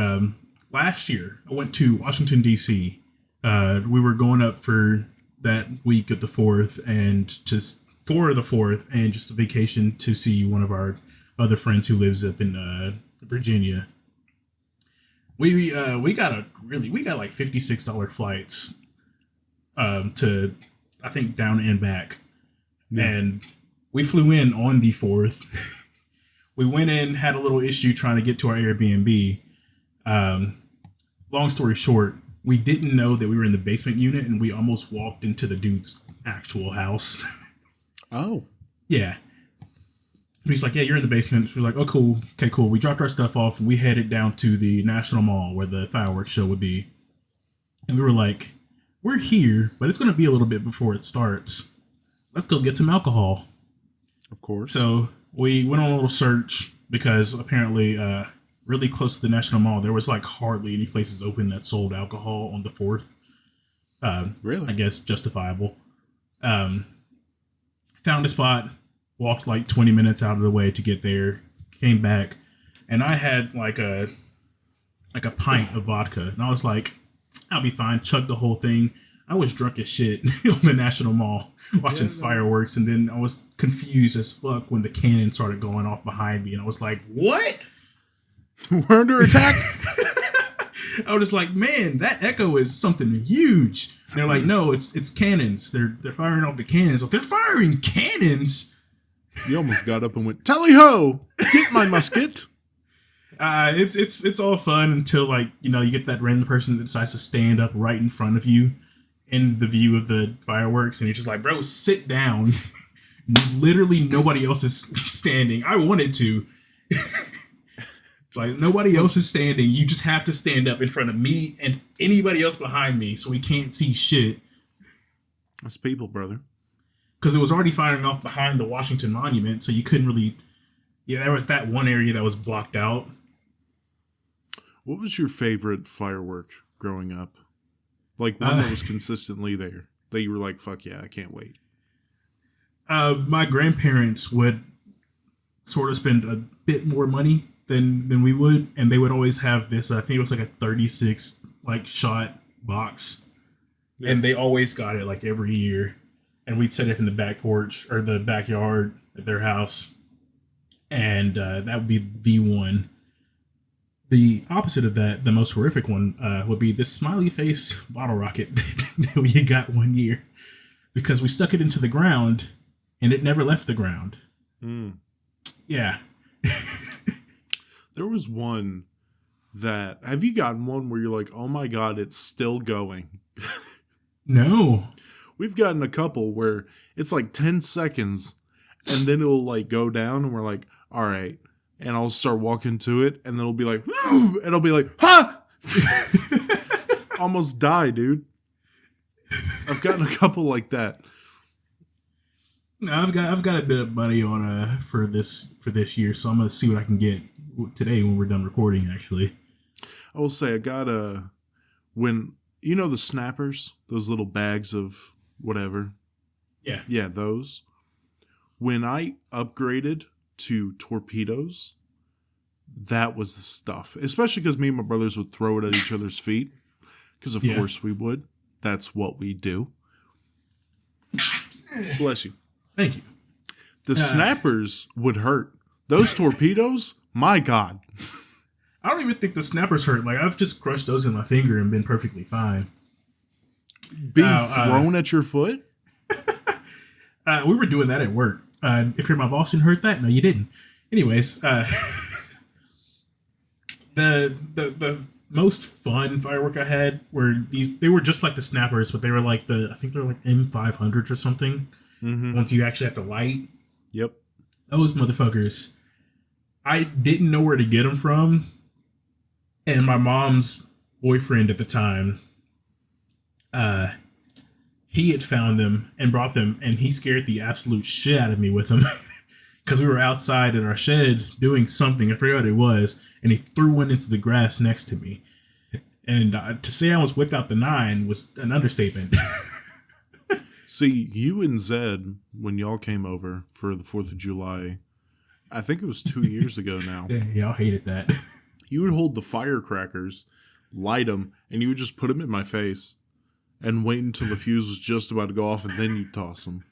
Speaker 2: Last year, I went to Washington, D.C. We were going up for that week of the 4th and just for the 4th and just a vacation to see one of our other friends who lives up in Virginia. We got like $56 flights to, I think, down and back. Yeah. And we flew in on the 4th. We went in, had a little issue trying to get to our Airbnb. Long story short, we didn't know that we were in the basement unit and we almost walked into the dude's actual house.
Speaker 1: Oh.
Speaker 2: Yeah. And he's like, yeah, you're in the basement. We're like, oh, cool. Okay, cool. We dropped our stuff off and we headed down to the National Mall where the fireworks show would be. And we were like, we're here, but it's going to be a little bit before it starts. Let's go get some alcohol.
Speaker 1: Of course.
Speaker 2: So we went on a little search because apparently really close to the National Mall, there was like hardly any places open that sold alcohol on the 4th.
Speaker 1: Really?
Speaker 2: I guess justifiable. Found a spot, walked like 20 minutes out of the way to get there, came back, and I had like a pint of vodka. And I was like, I'll be fine. Chugged the whole thing. I was drunk as shit on the National Mall watching fireworks, and then I was confused as fuck when the cannon started going off behind me, and I was like, what?
Speaker 1: We're under attack?
Speaker 2: I was like, man, that echo is something huge. And they're like, no, it's cannons. They're firing off the cannons. Like, they're firing cannons?
Speaker 1: You almost got up and went, tally-ho! Get my musket!
Speaker 2: It's all fun until, like, you know, you get that random person that decides to stand up right in front of you in the view of the fireworks, and you're just like, bro, sit down. Literally nobody else is standing. I wanted to. Like, nobody else is standing. You just have to stand up in front of me and anybody else behind me so we can't see shit.
Speaker 1: That's people, brother.
Speaker 2: Because it was already firing off behind the Washington Monument, so you couldn't really... Yeah, there was that one area that was blocked out.
Speaker 1: What was your favorite firework growing up? Like, one that was consistently there. That you were like, fuck yeah, I can't wait.
Speaker 2: My grandparents would sort of spend a bit more money than we would, and they would always have this, I think it was like a 36 like shot box. Yeah. And they always got it like every year. And we'd set it in the back porch or the backyard at their house. And that would be the one. The opposite of that, the most horrific one, would be this smiley face bottle rocket that we got one year. Because we stuck it into the ground and it never left the ground. Mm. Yeah.
Speaker 1: There was one that... Have you gotten one where you're like, oh my God, it's still going?
Speaker 2: No.
Speaker 1: We've gotten a couple where it's like 10 seconds and then it'll like go down and we're like, all right. And I'll start walking to it and then it'll be like, woo! And I'll be like, huh! Almost die, dude. I've gotten a couple like that.
Speaker 2: No, I've got a bit of money on for this year, so I'm gonna see what I can get today when we're done recording. Actually,
Speaker 1: I will say I got when you know the snappers, those little bags of whatever. Yeah, those. When I upgraded to torpedoes, that was the stuff. Especially because me and my brothers would throw it at each other's feet. Because of course we would. That's what we do. Bless you.
Speaker 2: Thank you.
Speaker 1: The snappers would hurt. Those torpedoes, my God.
Speaker 2: I don't even think the snappers hurt. Like, I've just crushed those in my finger and been perfectly fine.
Speaker 1: Being thrown at your foot?
Speaker 2: We were doing that at work. If you're my boss, you heard that? No, you didn't. Anyways, the most fun firework I had were these. They were just like the snappers, but they were like I think they were like M500s or something. Mm-hmm. Once you actually have to light.
Speaker 1: Yep.
Speaker 2: Those motherfuckers. I didn't know where to get them from, and my mom's boyfriend at the time, he had found them and brought them, and he scared the absolute shit out of me with them because we were outside in our shed doing something. I forgot what it was, and he threw one into the grass next to me. And to say I was whipped out the 9 was an understatement.
Speaker 1: See, you and Zed, when y'all came over for the 4th of July, I think it was 2 years ago now.
Speaker 2: Yeah, y'all hated that.
Speaker 1: You would hold the firecrackers, light them, and you would just put them in my face and wait until the fuse was just about to go off, and then you'd toss them.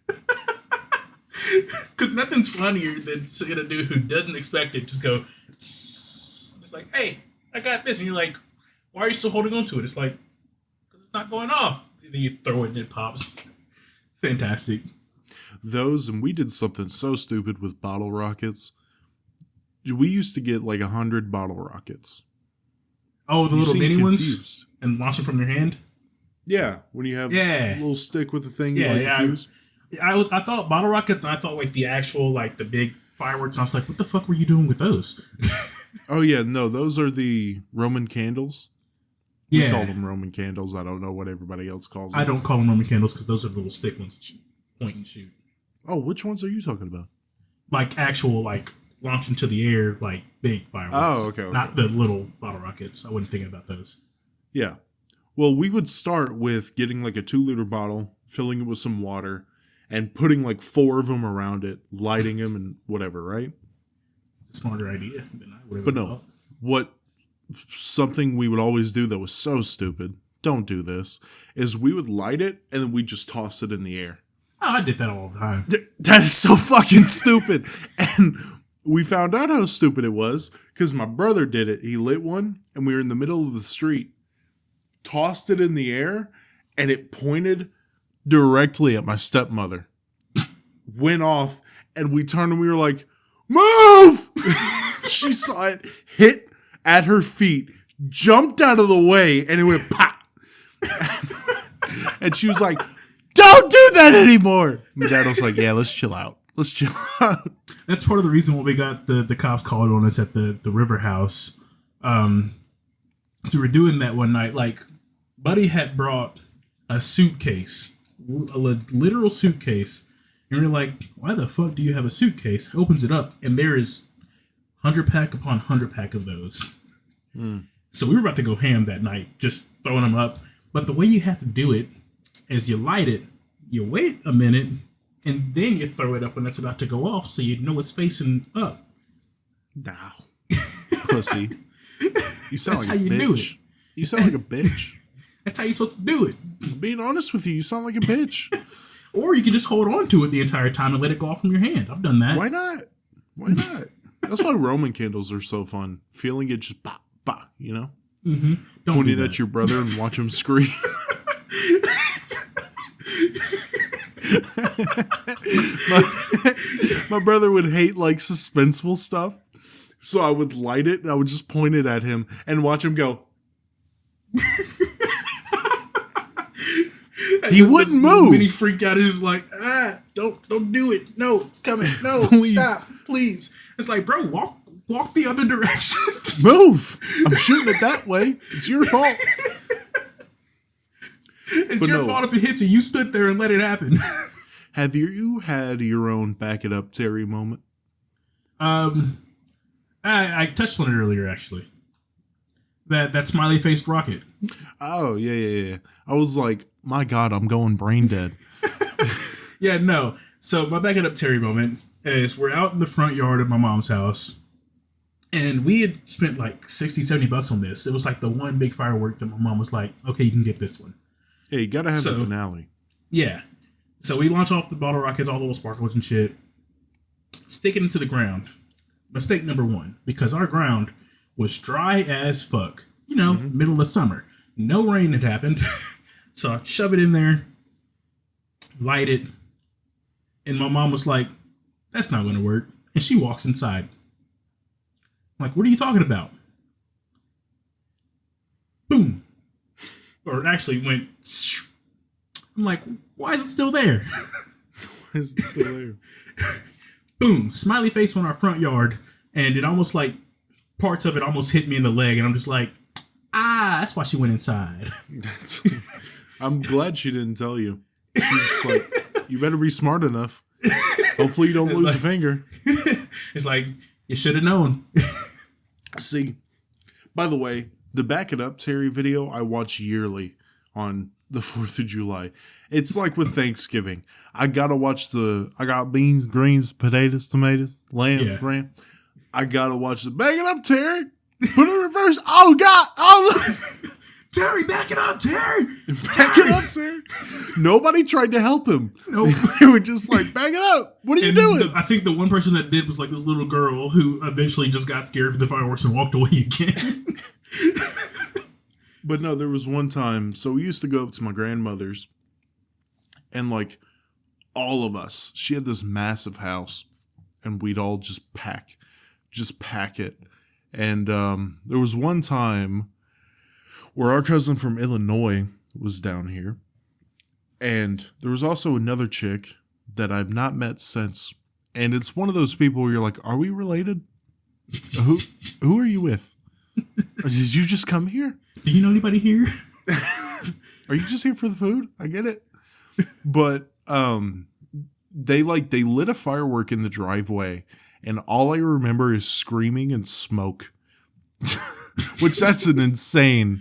Speaker 2: Because nothing's funnier than seeing a dude who doesn't expect it just go, it's like, hey, I got this. And you're like, why are you still holding on to it? It's like, because it's not going off. And then you throw it and it pops. Fantastic.
Speaker 1: Those, and we did something so stupid with bottle rockets. We used to get like 100 bottle rockets.
Speaker 2: Oh, the little mini ones? And launch them from your hand?
Speaker 1: Yeah, when you have a little stick with the thing you the fuse.
Speaker 2: I thought bottle rockets, and I thought like the actual, like the big fireworks, and I was like, what the fuck were you doing with those?
Speaker 1: Oh yeah, no, those are the Roman candles. We call them Roman candles. I don't know what everybody else calls them.
Speaker 2: I don't call them Roman candles because those are the little stick ones that you point and shoot.
Speaker 1: Oh, which ones are you talking about?
Speaker 2: Like actual, like, launch into the air, like, big fireworks.
Speaker 1: Oh, okay.
Speaker 2: Not the little bottle rockets. I wasn't thinking about those.
Speaker 1: Yeah. Well, we would start with getting like a 2-liter bottle, filling it with some water, and putting like 4 of them around it, lighting them and whatever, right?
Speaker 2: Smarter idea than I would have
Speaker 1: But no, something we would always do that was so stupid, don't do this, is we would light it and then we'd just toss it in the air.
Speaker 2: Oh, I did that all the time.
Speaker 1: That is so fucking stupid. And we found out how stupid it was because my brother did it. He lit one and we were in the middle of the street, tossed it in the air, and it pointed directly at my stepmother. Went off, and we turned and we were like, move! She saw it, hit at her feet, jumped out of the way, and it went pop. And she was like, don't do that anymore. My dad was like, yeah, let's chill out. Let's chill out.
Speaker 2: That's part of the reason why we got the cops called on us at the river house. So we were doing that one night. Like, Buddy had brought a suitcase, a literal suitcase. And we're like, why the fuck do you have a suitcase? Opens it up, and there is 100-pack upon 100-pack of those. So we were about to go ham that night, just throwing them up. But the way you have to do it is you light it, you wait a minute, and then you throw it up when it's about to go off so you know it's facing up.
Speaker 1: No. Pussy. You sound
Speaker 2: That's
Speaker 1: like
Speaker 2: how
Speaker 1: a
Speaker 2: you
Speaker 1: bitch.
Speaker 2: do it.
Speaker 1: You sound like a bitch.
Speaker 2: That's how you're supposed to do it.
Speaker 1: Being honest with you, you sound like a bitch.
Speaker 2: Or you can just hold on to it the entire time and let it go off from your hand. I've done that.
Speaker 1: Why not? Why not? That's why Roman candles are so fun. Feeling it just pop, pop, you know?
Speaker 2: Mm-hmm.
Speaker 1: Pointing at your brother and watch him scream. my brother would hate like suspenseful stuff. So I would light it and I would just point it at him and watch him go. He wouldn't move.
Speaker 2: When he freaked out, he's just like, don't do it. No, it's coming. No,
Speaker 1: Please.
Speaker 2: Stop, please. It's like, bro, walk the other direction.
Speaker 1: Move. I'm shooting it that way. It's your fault.
Speaker 2: It's your fault if it hits you. You stood there and let it happen.
Speaker 1: Have you had your own back it up Terry moment?
Speaker 2: I touched on it earlier, actually. That smiley faced rocket.
Speaker 1: Oh, yeah. I was like, my God, I'm going brain dead.
Speaker 2: Yeah, no. So my back it up Terry moment is we're out in the front yard of my mom's house. And we had spent like $60-$70 on this. It was like the one big firework that my mom was like, okay, you can get this one.
Speaker 1: Yeah, you gotta have the finale.
Speaker 2: Yeah. So we launch off the bottle rockets, all the little sparklers and shit. Stick it into the ground. Mistake number 1, because our ground was dry as fuck. You know, middle of summer. No rain had happened. So I shove it in there. light it, and my mom was like, "That's not going to work," and she walks inside. I'm like, "What are you talking about?" Boom, or it actually went. I'm like, "Why is it still there?"
Speaker 1: Why is it still there?
Speaker 2: Boom, smiley face on our front yard, and it almost like parts of it almost hit me in the leg, and I'm just like, that's why she went inside.
Speaker 1: I'm glad she didn't tell you. She's like, you better be smart enough. Hopefully you don't lose a finger.
Speaker 2: It's like, you should have known.
Speaker 1: See, by the way, the Back It Up Terry video I watch yearly on the 4th of July. It's like with Thanksgiving. I gotta watch I got beans, greens, potatoes, tomatoes, lamb, ram. I gotta watch the Back It Up Terry. Put it in reverse. Oh God! Oh
Speaker 2: Terry, back it up, Terry!
Speaker 1: Back it up, Terry! Nobody tried to help him.
Speaker 2: Nope.
Speaker 1: They were just like, back it up. What are you doing?
Speaker 2: I think the one person that did was like this little girl who eventually just got scared of the fireworks and walked away again.
Speaker 1: But no, there was one time. So we used to go up to my grandmother's, and like all of us, she had this massive house, and we'd all just pack it. And there was one time where our cousin from Illinois was down here. And there was also another chick that I've not met since. And it's one of those people where you're like, are we related? Who are you with? Or did you just come here?
Speaker 2: Do you know anybody here?
Speaker 1: Are you just here for the food? I get it. But they lit a firework in the driveway. And all I remember is screaming and smoke. Which that's an insane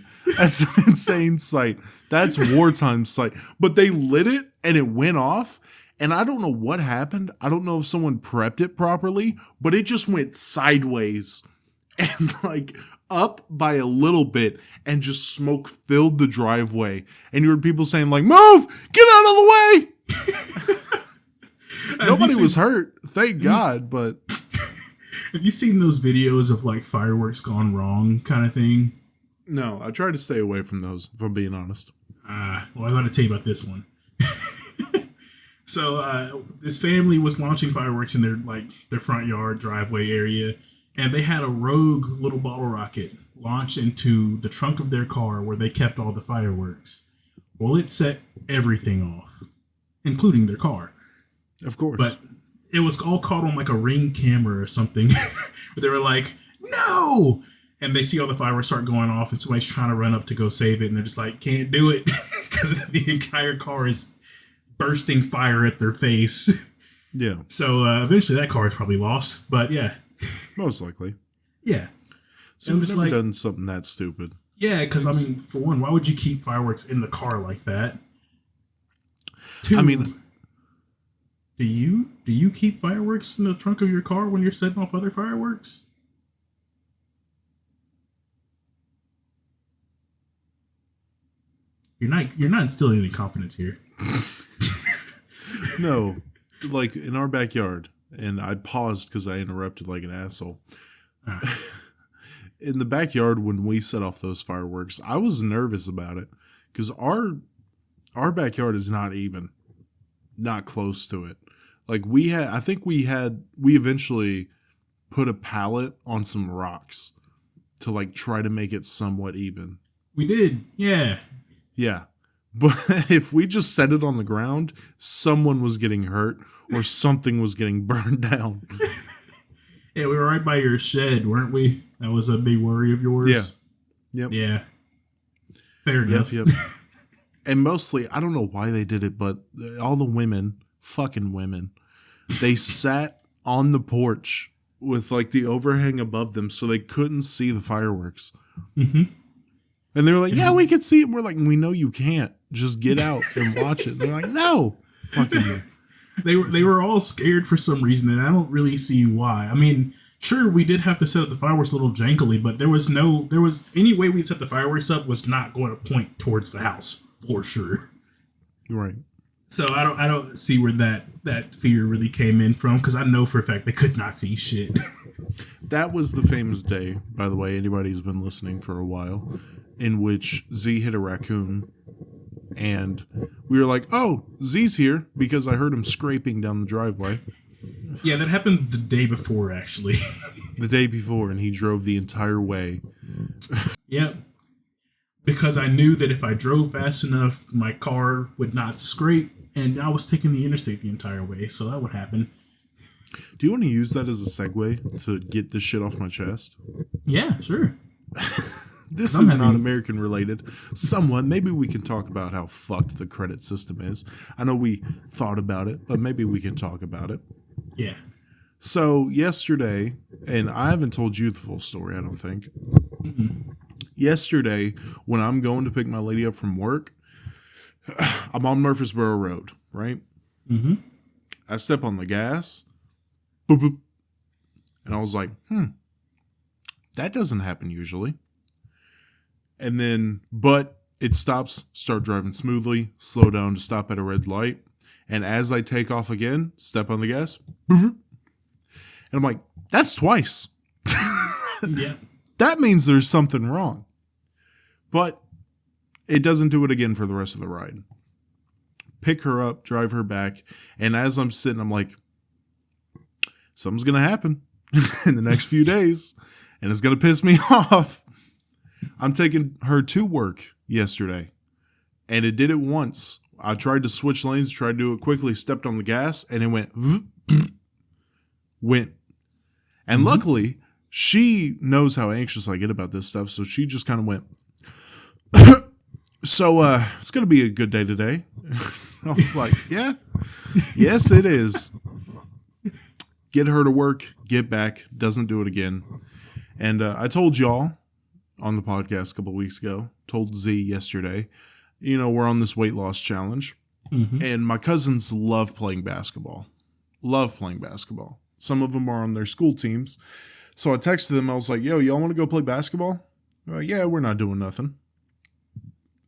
Speaker 1: sight. That's wartime sight. But they lit it and it went off. And I don't know what happened. I don't know if someone prepped it properly, but it just went sideways and like up by a little bit, and just smoke filled the driveway. And you heard people saying like, move, get out of the way. Nobody was hurt. Thank God. But
Speaker 2: have you seen those videos of like fireworks gone wrong kind of thing?
Speaker 1: No, I try to stay away from those, if I'm being honest.
Speaker 2: Well, I got to tell you about this one. So this family was launching fireworks in their front yard driveway area, and they had a rogue little bottle rocket launch into the trunk of their car where they kept all the fireworks. Well, it set everything off, including their car.
Speaker 1: Of course.
Speaker 2: But it was all caught on like a Ring camera or something. They were like, no! And they see all the fireworks start going off, and somebody's trying to run up to go save it, and they're just like, can't do it, because the entire car is bursting fire at their face.
Speaker 1: Yeah.
Speaker 2: So eventually that car is probably lost, but yeah.
Speaker 1: Most likely.
Speaker 2: Yeah.
Speaker 1: So we've never done something that stupid.
Speaker 2: Yeah, because I mean, for one, why would you keep fireworks in the car like that? Two,
Speaker 1: I mean,
Speaker 2: do you keep fireworks in the trunk of your car when you're setting off other fireworks? You're not instilling any confidence here.
Speaker 1: No, like in our backyard, and I paused because I interrupted like an asshole. In the backyard, when we set off those fireworks, I was nervous about it because our backyard is not close to it. Like we eventually put a pallet on some rocks to like try to make it somewhat even.
Speaker 2: We did, yeah.
Speaker 1: Yeah. But if we just set it on the ground, someone was getting hurt or something was getting burned down.
Speaker 2: Yeah, we were right by your shed, weren't we? That was a big worry of yours.
Speaker 1: Yeah. Yep.
Speaker 2: Yeah. Fair enough.
Speaker 1: Yep. And mostly, I don't know why they did it, but all the women, fucking women, they sat on the porch with like the overhang above them so they couldn't see the fireworks.
Speaker 2: Mm-hmm.
Speaker 1: And they were like, yeah, we can see it. And we're like, we know you can't. Just get out and watch it. And they're like, no. Fucking
Speaker 2: They were all scared for some reason, and I don't really see why. I mean, sure, we did have to set up the fireworks a little jankily, but there was any way we set the fireworks up was not going to point towards the house for sure.
Speaker 1: Right.
Speaker 2: So I don't see where that fear really came in from, because I know for a fact they could not see shit.
Speaker 1: That was the famous day, by the way, anybody who's been listening for a while, in which Z hit a raccoon And we were like, oh, Z's here because I heard him scraping down the driveway.
Speaker 2: Yeah, that happened the day before, actually.
Speaker 1: The day before, and he drove the entire way.
Speaker 2: Yep. Because I knew that if I drove fast enough, my car would not scrape, and I was taking the interstate the entire way, so that would happen.
Speaker 1: Do you want to use that as a segue to get this shit off my chest?
Speaker 2: Yeah, sure.
Speaker 1: This is not American related. Somewhat. Maybe we can talk about how fucked the credit system is. I know we thought about it, but maybe we can talk about it.
Speaker 2: Yeah.
Speaker 1: So yesterday, and I haven't told you the full story, I don't think. Mm-hmm. Yesterday, when I'm going to pick my lady up from work, I'm on Murfreesboro Road, right? Mm-hmm. I step on the gas, boop, boop, and I was like, that doesn't happen usually. And then, but it stops, start driving smoothly, slow down to stop at a red light. And as I take off again, step on the gas, boop, boop, and I'm like, that's twice.
Speaker 2: Yeah.
Speaker 1: That means there's something wrong. But it doesn't do it again for the rest of the ride. Pick her up, drive her back. And as I'm sitting, I'm like, something's going to happen in the next few days. And it's going to piss me off. I'm taking her to work yesterday. And it did it once. I tried to switch lanes, tried to do it quickly, stepped on the gas, and it went. And luckily, she knows how anxious I get about this stuff, so she just kind of went. So it's going to be a good day today. I was like, yeah, yes, it is. Get her to work, get back, doesn't do it again. And I told y'all on the podcast a couple weeks ago, told Z yesterday, we're on this weight loss challenge. Mm-hmm. And my cousins love playing basketball. Some of them are on their school teams. So I texted them. I was like, yo, y'all want to go play basketball? Yeah, we're not doing nothing.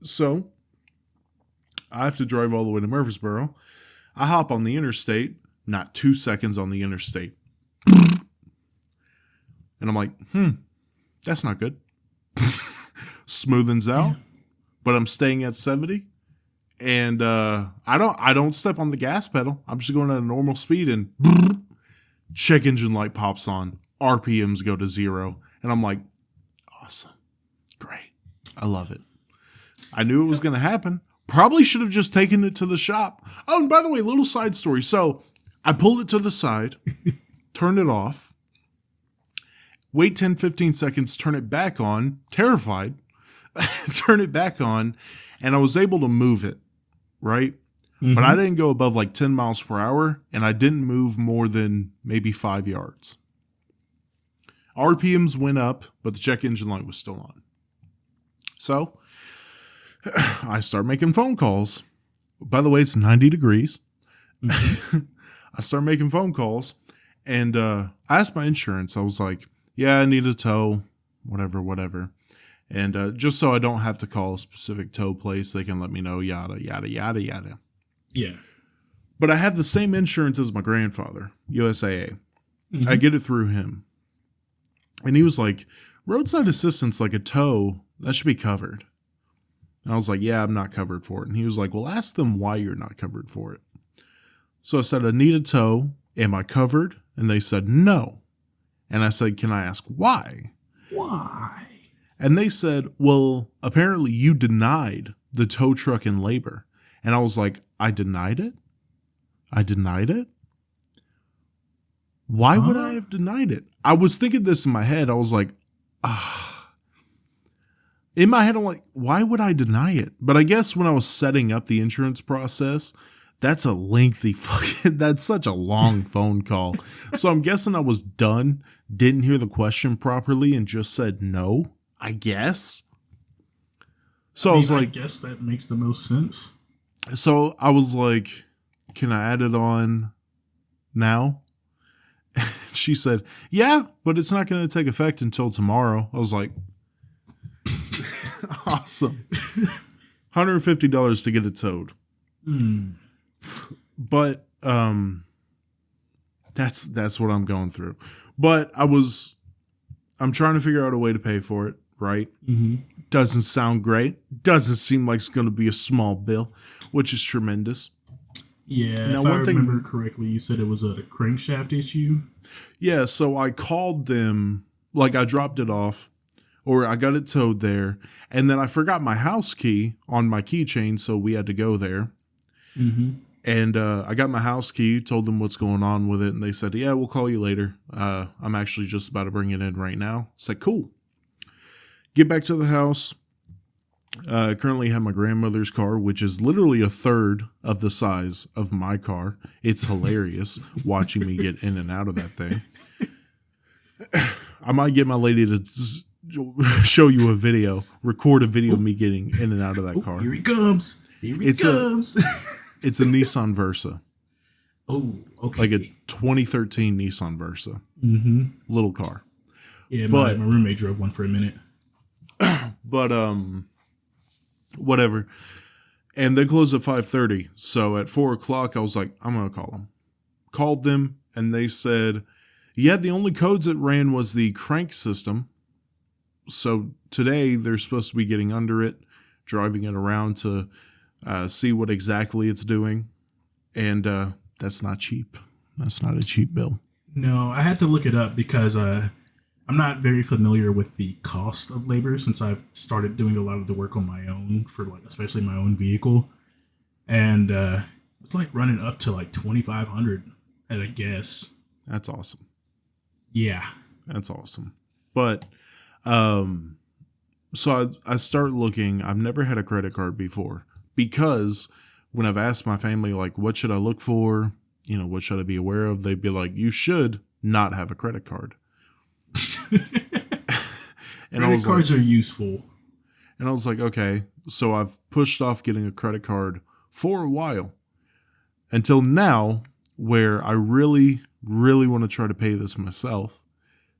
Speaker 1: So I have to drive all the way to Murfreesboro. I hop on the interstate, not 2 seconds on the interstate. And I'm like, that's not good. Smoothens out, but I'm staying at 70. And I don't step on the gas pedal. I'm just going at a normal speed, and check engine light pops on. RPMs go to 0. And I'm like, awesome. Great. I love it. I knew it was going to happen. Probably should have just taken it to the shop. Oh, and by the way, little side story. So I pulled it to the side, turned it off, wait 10, 15 seconds, turn it back on, terrified, turn it back on, and I was able to move it, right? Mm-hmm. But I didn't go above like 10 miles per hour, and I didn't move more than maybe 5 yards. RPMs went up, but the check engine light was still on. So I start making phone calls. By the way, it's 90 degrees. I start making phone calls, and I asked my insurance. I was like, yeah, I need a tow, whatever. And just so I don't have to call a specific tow place, they can let me know, yada, yada, yada, yada. Yeah. But I have the same insurance as my grandfather, USAA. Mm-hmm. I get it through him. And he was like, roadside assistance, like a tow, that should be covered. And I was like, yeah, I'm not covered for it. And he was like, well, ask them why you're not covered for it. So I said, I need a tow. Am I covered? And they said, no. And I said, can I ask why? Why? And they said, well, apparently you denied the tow truck in labor. And I was like, I denied it? I denied it? Why would I have denied it? I was thinking this in my head. I was like, in my head, I'm like, why would I deny it? But I guess when I was setting up the insurance process, that's a lengthy that's such a long phone call. So I'm guessing I was done, didn't hear the question properly, and just said no, I guess. So I was like,
Speaker 2: I guess that makes the most sense.
Speaker 1: So I was like, can I add it on now? She said, yeah, but it's not going to take effect until tomorrow. I was like, awesome. $150 to get it towed. But that's what I'm going through. But I'm trying to figure out a way to pay for it, right? Mm-hmm. Doesn't sound great. Doesn't seem like it's going to be a small bill, which is tremendous.
Speaker 2: Yeah, now, if I remember correctly, you said it was a crankshaft issue?
Speaker 1: Yeah, so I called them, like I dropped it off, or I got it towed there, and then I forgot my house key on my keychain, so we had to go there.
Speaker 2: Mm-hmm.
Speaker 1: And I got my house key, told them what's going on with it, and they said, yeah, we'll call you later. I'm actually just about to bring it in right now. It's like, cool. Get back to the house. Currently have my grandmother's car, which is literally a third of the size of my car. It's hilarious watching me get in and out of that thing. I might get my lady to show you a video, record a video of me getting in and out of that car.
Speaker 2: Here he comes. Comes.
Speaker 1: It's a Nissan Versa.
Speaker 2: Oh, okay.
Speaker 1: Like a 2013 Nissan Versa.
Speaker 2: Mm-hmm.
Speaker 1: Little car.
Speaker 2: Yeah, my roommate drove one for a minute.
Speaker 1: But, whatever. And they closed at 5:30. So at 4 o'clock, I was like, I'm going to call them. Called them, and they said, yeah, the only codes it ran was the crank system. So today, they're supposed to be getting under it, driving it around to see what exactly it's doing. And that's not cheap. That's not a cheap bill.
Speaker 2: No, I had to look it up because I'm not very familiar with the cost of labor since I've started doing a lot of the work on my own for like especially my own vehicle, and it's like running up to like $2,500 at a guess.
Speaker 1: That's awesome.
Speaker 2: Yeah,
Speaker 1: that's awesome. But so I start looking. I've never had a credit card before because when I've asked my family like, what should I look for? You know, what should I be aware of? They'd be like, you should not have a credit card.
Speaker 2: And credit cards are useful.
Speaker 1: And I was like, okay, so I've pushed off getting a credit card for a while until now where I really, really want to try to pay this myself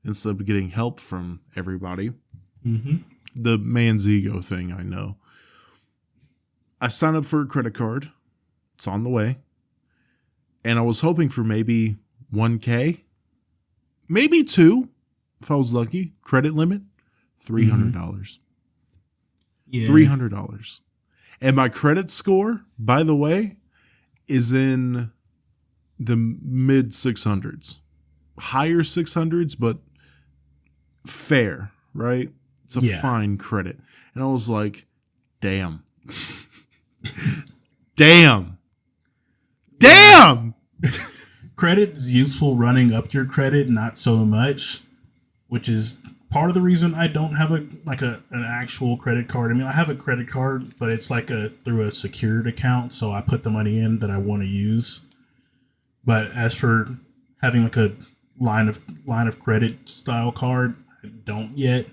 Speaker 1: instead of getting help from everybody.
Speaker 2: Mm-hmm.
Speaker 1: The man's ego thing, I know. I signed up for a credit card. It's on the way. And I was hoping for maybe $1,000, maybe $2,000. If I was lucky, credit limit, $300. Mm-hmm. Yeah. $300. And my credit score, by the way, is in the mid 600s. Higher 600s, but fair, right? It's a fine credit. And I was like, damn. Damn.
Speaker 2: Credit is useful running up your credit, not so much. Which is part of the reason I don't have an actual credit card. I mean, I have a credit card, but it's like through a secured account, so I put the money in that I want to use. But as for having like a line of credit style card, I don't yet.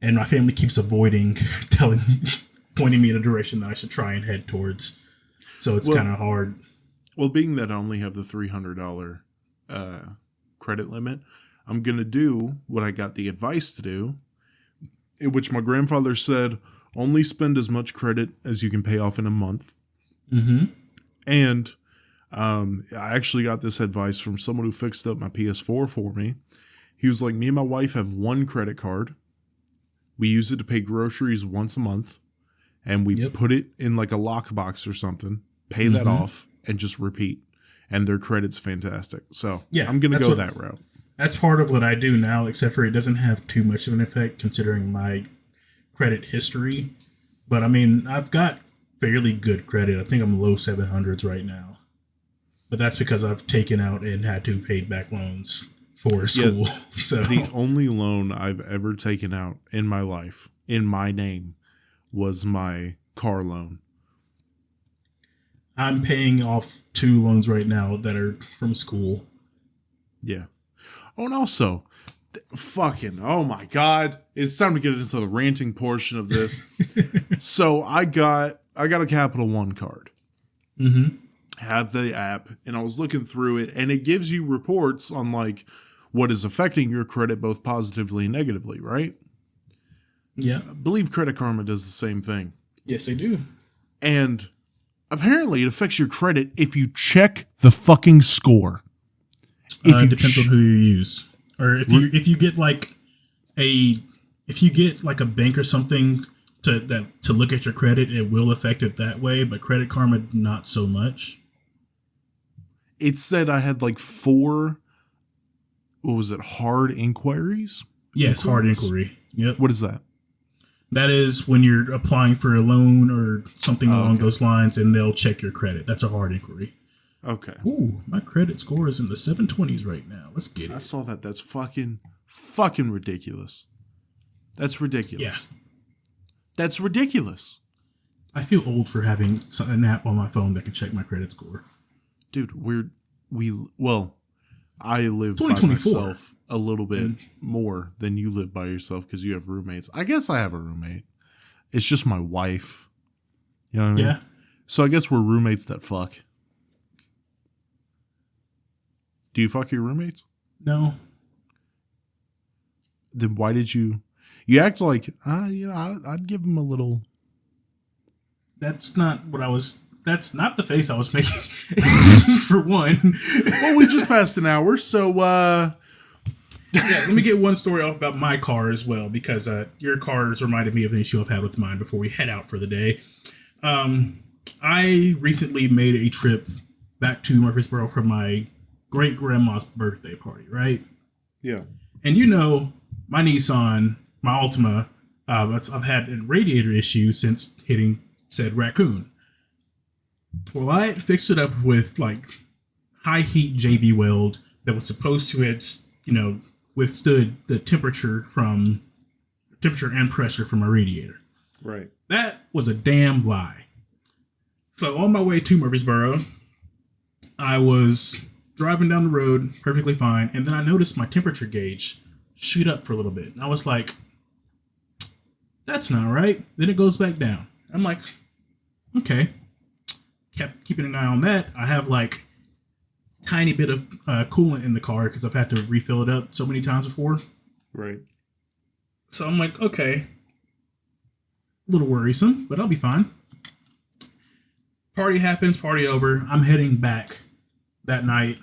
Speaker 2: And my family keeps avoiding pointing me in a direction that I should try and head towards. So it's kind of hard.
Speaker 1: Well, being that I only have the $300 credit limit, I'm going to do what I got the advice to do, in which my grandfather said, only spend as much credit as you can pay off in a month.
Speaker 2: Mm-hmm.
Speaker 1: And I actually got this advice from someone who fixed up my PS4 for me. He was like, me and my wife have one credit card. We use it to pay groceries once a month. And we put it in like a lockbox or something, pay that off, and just repeat. And their credit's fantastic. So I'm going to go that route.
Speaker 2: That's part of what I do now, except for it doesn't have too much of an effect considering my credit history. But I mean, I've got fairly good credit. I think I'm low 700s right now. But that's because I've taken out and had to pay back loans for school. Yeah, so
Speaker 1: the only loan I've ever taken out in my life, in my name, was my car loan.
Speaker 2: I'm paying off 2 loans right now that are from school.
Speaker 1: Yeah. Oh, and also, oh my God, it's time to get into the ranting portion of this. So I got a Capital One card.
Speaker 2: Mm-hmm.
Speaker 1: Have the app, and I was looking through it, and it gives you reports on like what is affecting your credit both positively and negatively, right?
Speaker 2: Yeah.
Speaker 1: I believe Credit Karma does the same thing.
Speaker 2: Yes, they do.
Speaker 1: And apparently it affects your credit if you check the fucking score.
Speaker 2: It depends on who you use. Or if you get like a bank or something to look at your credit, it will affect it that way, but Credit Karma not so much.
Speaker 1: It said I had like 4, what was it, hard inquiries?
Speaker 2: Yes, hard inquiry. Yep.
Speaker 1: What is that?
Speaker 2: That is when you're applying for a loan or something along those lines, and they'll check your credit. That's a hard inquiry.
Speaker 1: Okay.
Speaker 2: Ooh, my credit score is in the 720s right now. Let's get it.
Speaker 1: I saw that. That's fucking ridiculous. That's ridiculous. Yeah. That's ridiculous.
Speaker 2: I feel old for having an app on my phone that can check my credit score.
Speaker 1: Dude, I live by myself a little bit more than you live by yourself because you have roommates. I guess I have a roommate. It's just my wife. You know what I mean? Yeah. So I guess we're roommates that fuck. Do you fuck your roommates?
Speaker 2: No.
Speaker 1: Then why did you act like, I'd give them a little.
Speaker 2: That's not the face I was making for one.
Speaker 1: Well, we just passed an hour, so yeah,
Speaker 2: let me get one story off about my car as well, because your cars reminded me of an issue I've had with mine before we head out for the day. I recently made a trip back to Murfreesboro for my great grandma's birthday party, right?
Speaker 1: Yeah.
Speaker 2: And my Nissan, my Altima, I've had a radiator issue since hitting said raccoon. Well, I fixed it up with like high heat JB weld that was supposed to have, withstood the temperature and pressure from my radiator.
Speaker 1: Right.
Speaker 2: That was a damn lie. So on my way to Murfreesboro, I was driving down the road perfectly fine, and then I noticed my temperature gauge shoot up for a little bit. And I was like, that's not right. Then it goes back down. I'm like, okay. Kept keeping an eye on that. I have like tiny bit of coolant in the car because I've had to refill it up so many times before.
Speaker 1: Right.
Speaker 2: So I'm like, okay. A little worrisome, but I'll be fine. Party happens, party over. I'm heading back that night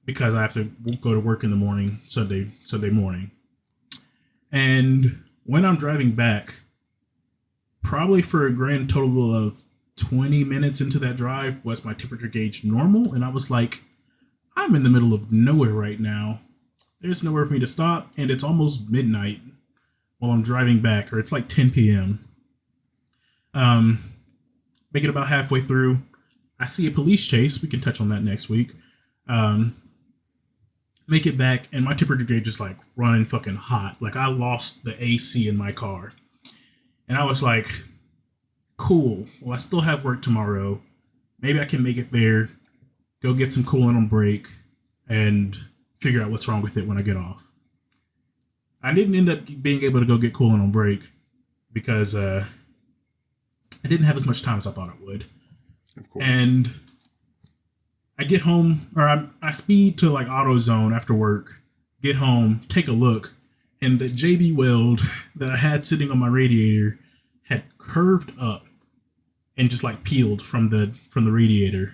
Speaker 2: because I have to go to work in the morning, Sunday morning. And when I'm driving back, probably for a grand total of 20 minutes into that drive, was my temperature gauge normal? And I was like, I'm in the middle of nowhere right now. There's nowhere for me to stop, and it's almost midnight while I'm driving back, or it's like 10 p.m. Make it about halfway through. I see a police chase. We can touch on that next week. Make it back, and my temperature gauge is like running fucking hot. Like I lost the AC in my car. And I was like, cool. Well, I still have work tomorrow. Maybe I can make it there, go get some coolant on break, and figure out what's wrong with it when I get off. I didn't end up being able to go get coolant on break because I didn't have as much time as I thought I would. Of course. And I get home, or I speed to like AutoZone after work, get home, take a look, and the JB weld that I had sitting on my radiator had curved up and just like peeled from the radiator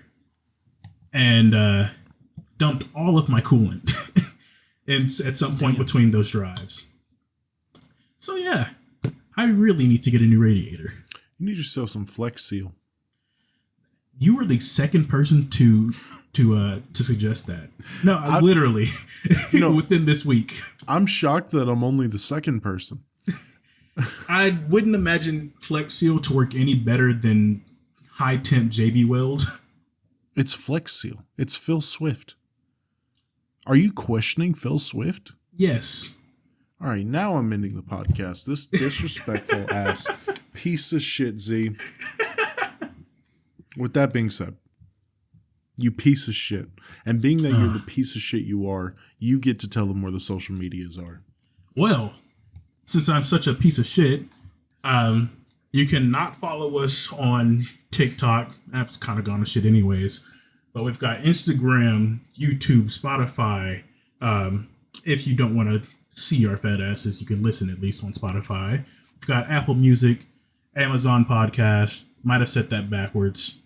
Speaker 2: and dumped all of my coolant and at some point between those drives. So yeah, I really need to get a new radiator.
Speaker 1: You need yourself some Flex Seal.
Speaker 2: You were the second person to suggest that. No, I literally within this week.
Speaker 1: I'm shocked that I'm only the second person.
Speaker 2: I wouldn't imagine Flex Seal to work any better than high temp JB weld.
Speaker 1: It's Flex Seal. It's Phil Swift. Are you questioning Phil Swift?
Speaker 2: Yes.
Speaker 1: All right, now I'm ending the podcast. This disrespectful ass piece of shit, Z. With that being said, you piece of shit. And being that you're the piece of shit you are, you get to tell them where the social medias are.
Speaker 2: Well, since I'm such a piece of shit, you cannot follow us on TikTok. App's kind of gone to shit anyways. But we've got Instagram, YouTube, Spotify. If you don't want to see our fat asses, you can listen at least on Spotify. We've got Apple Music, Amazon Podcast. Might have said that backwards.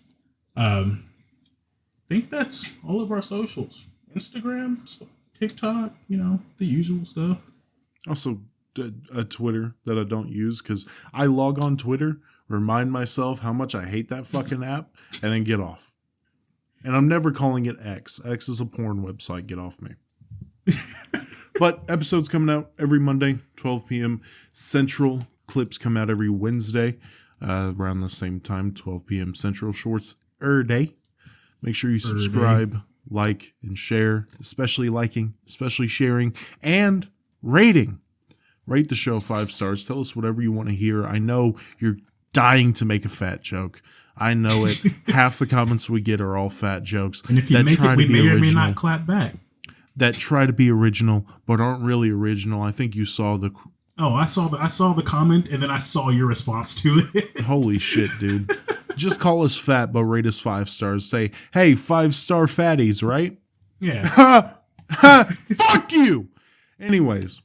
Speaker 2: I think that's all of our socials. Instagram, TikTok, the usual stuff.
Speaker 1: Also, a Twitter that I don't use because I log on Twitter, remind myself how much I hate that fucking app, and then get off. And I'm never calling it X. X is a porn website. Get off me. But episodes coming out every Monday, 12 p.m. Central. Clips come out every Wednesday around the same time, 12 p.m. Central. Shorts day. Make sure you subscribe, like, and share. Especially liking, especially sharing, and rating. Rate the show 5 stars. Tell us whatever you want to hear. I know you're dying to make a fat joke. I know it. Half the comments we get are all fat jokes.
Speaker 3: And if you make it, we may or may not clap back.
Speaker 1: That try to be original, but aren't really original. I think you saw the...
Speaker 3: Oh, I saw the comment, and then I saw your response to it.
Speaker 1: Holy shit, dude. Just call us fat, but rate us 5 stars. Say, hey, 5-star fatties, right?
Speaker 3: Yeah.
Speaker 1: Ha! Ha! Fuck you! Anyways.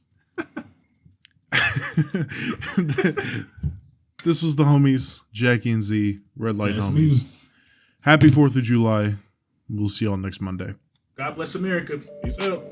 Speaker 1: This was the homies, Jackie and Z, Red Light
Speaker 3: That's
Speaker 1: Homies.
Speaker 3: me.
Speaker 1: Happy 4th of July. We'll see y'all next Monday.
Speaker 2: God bless America. Peace out.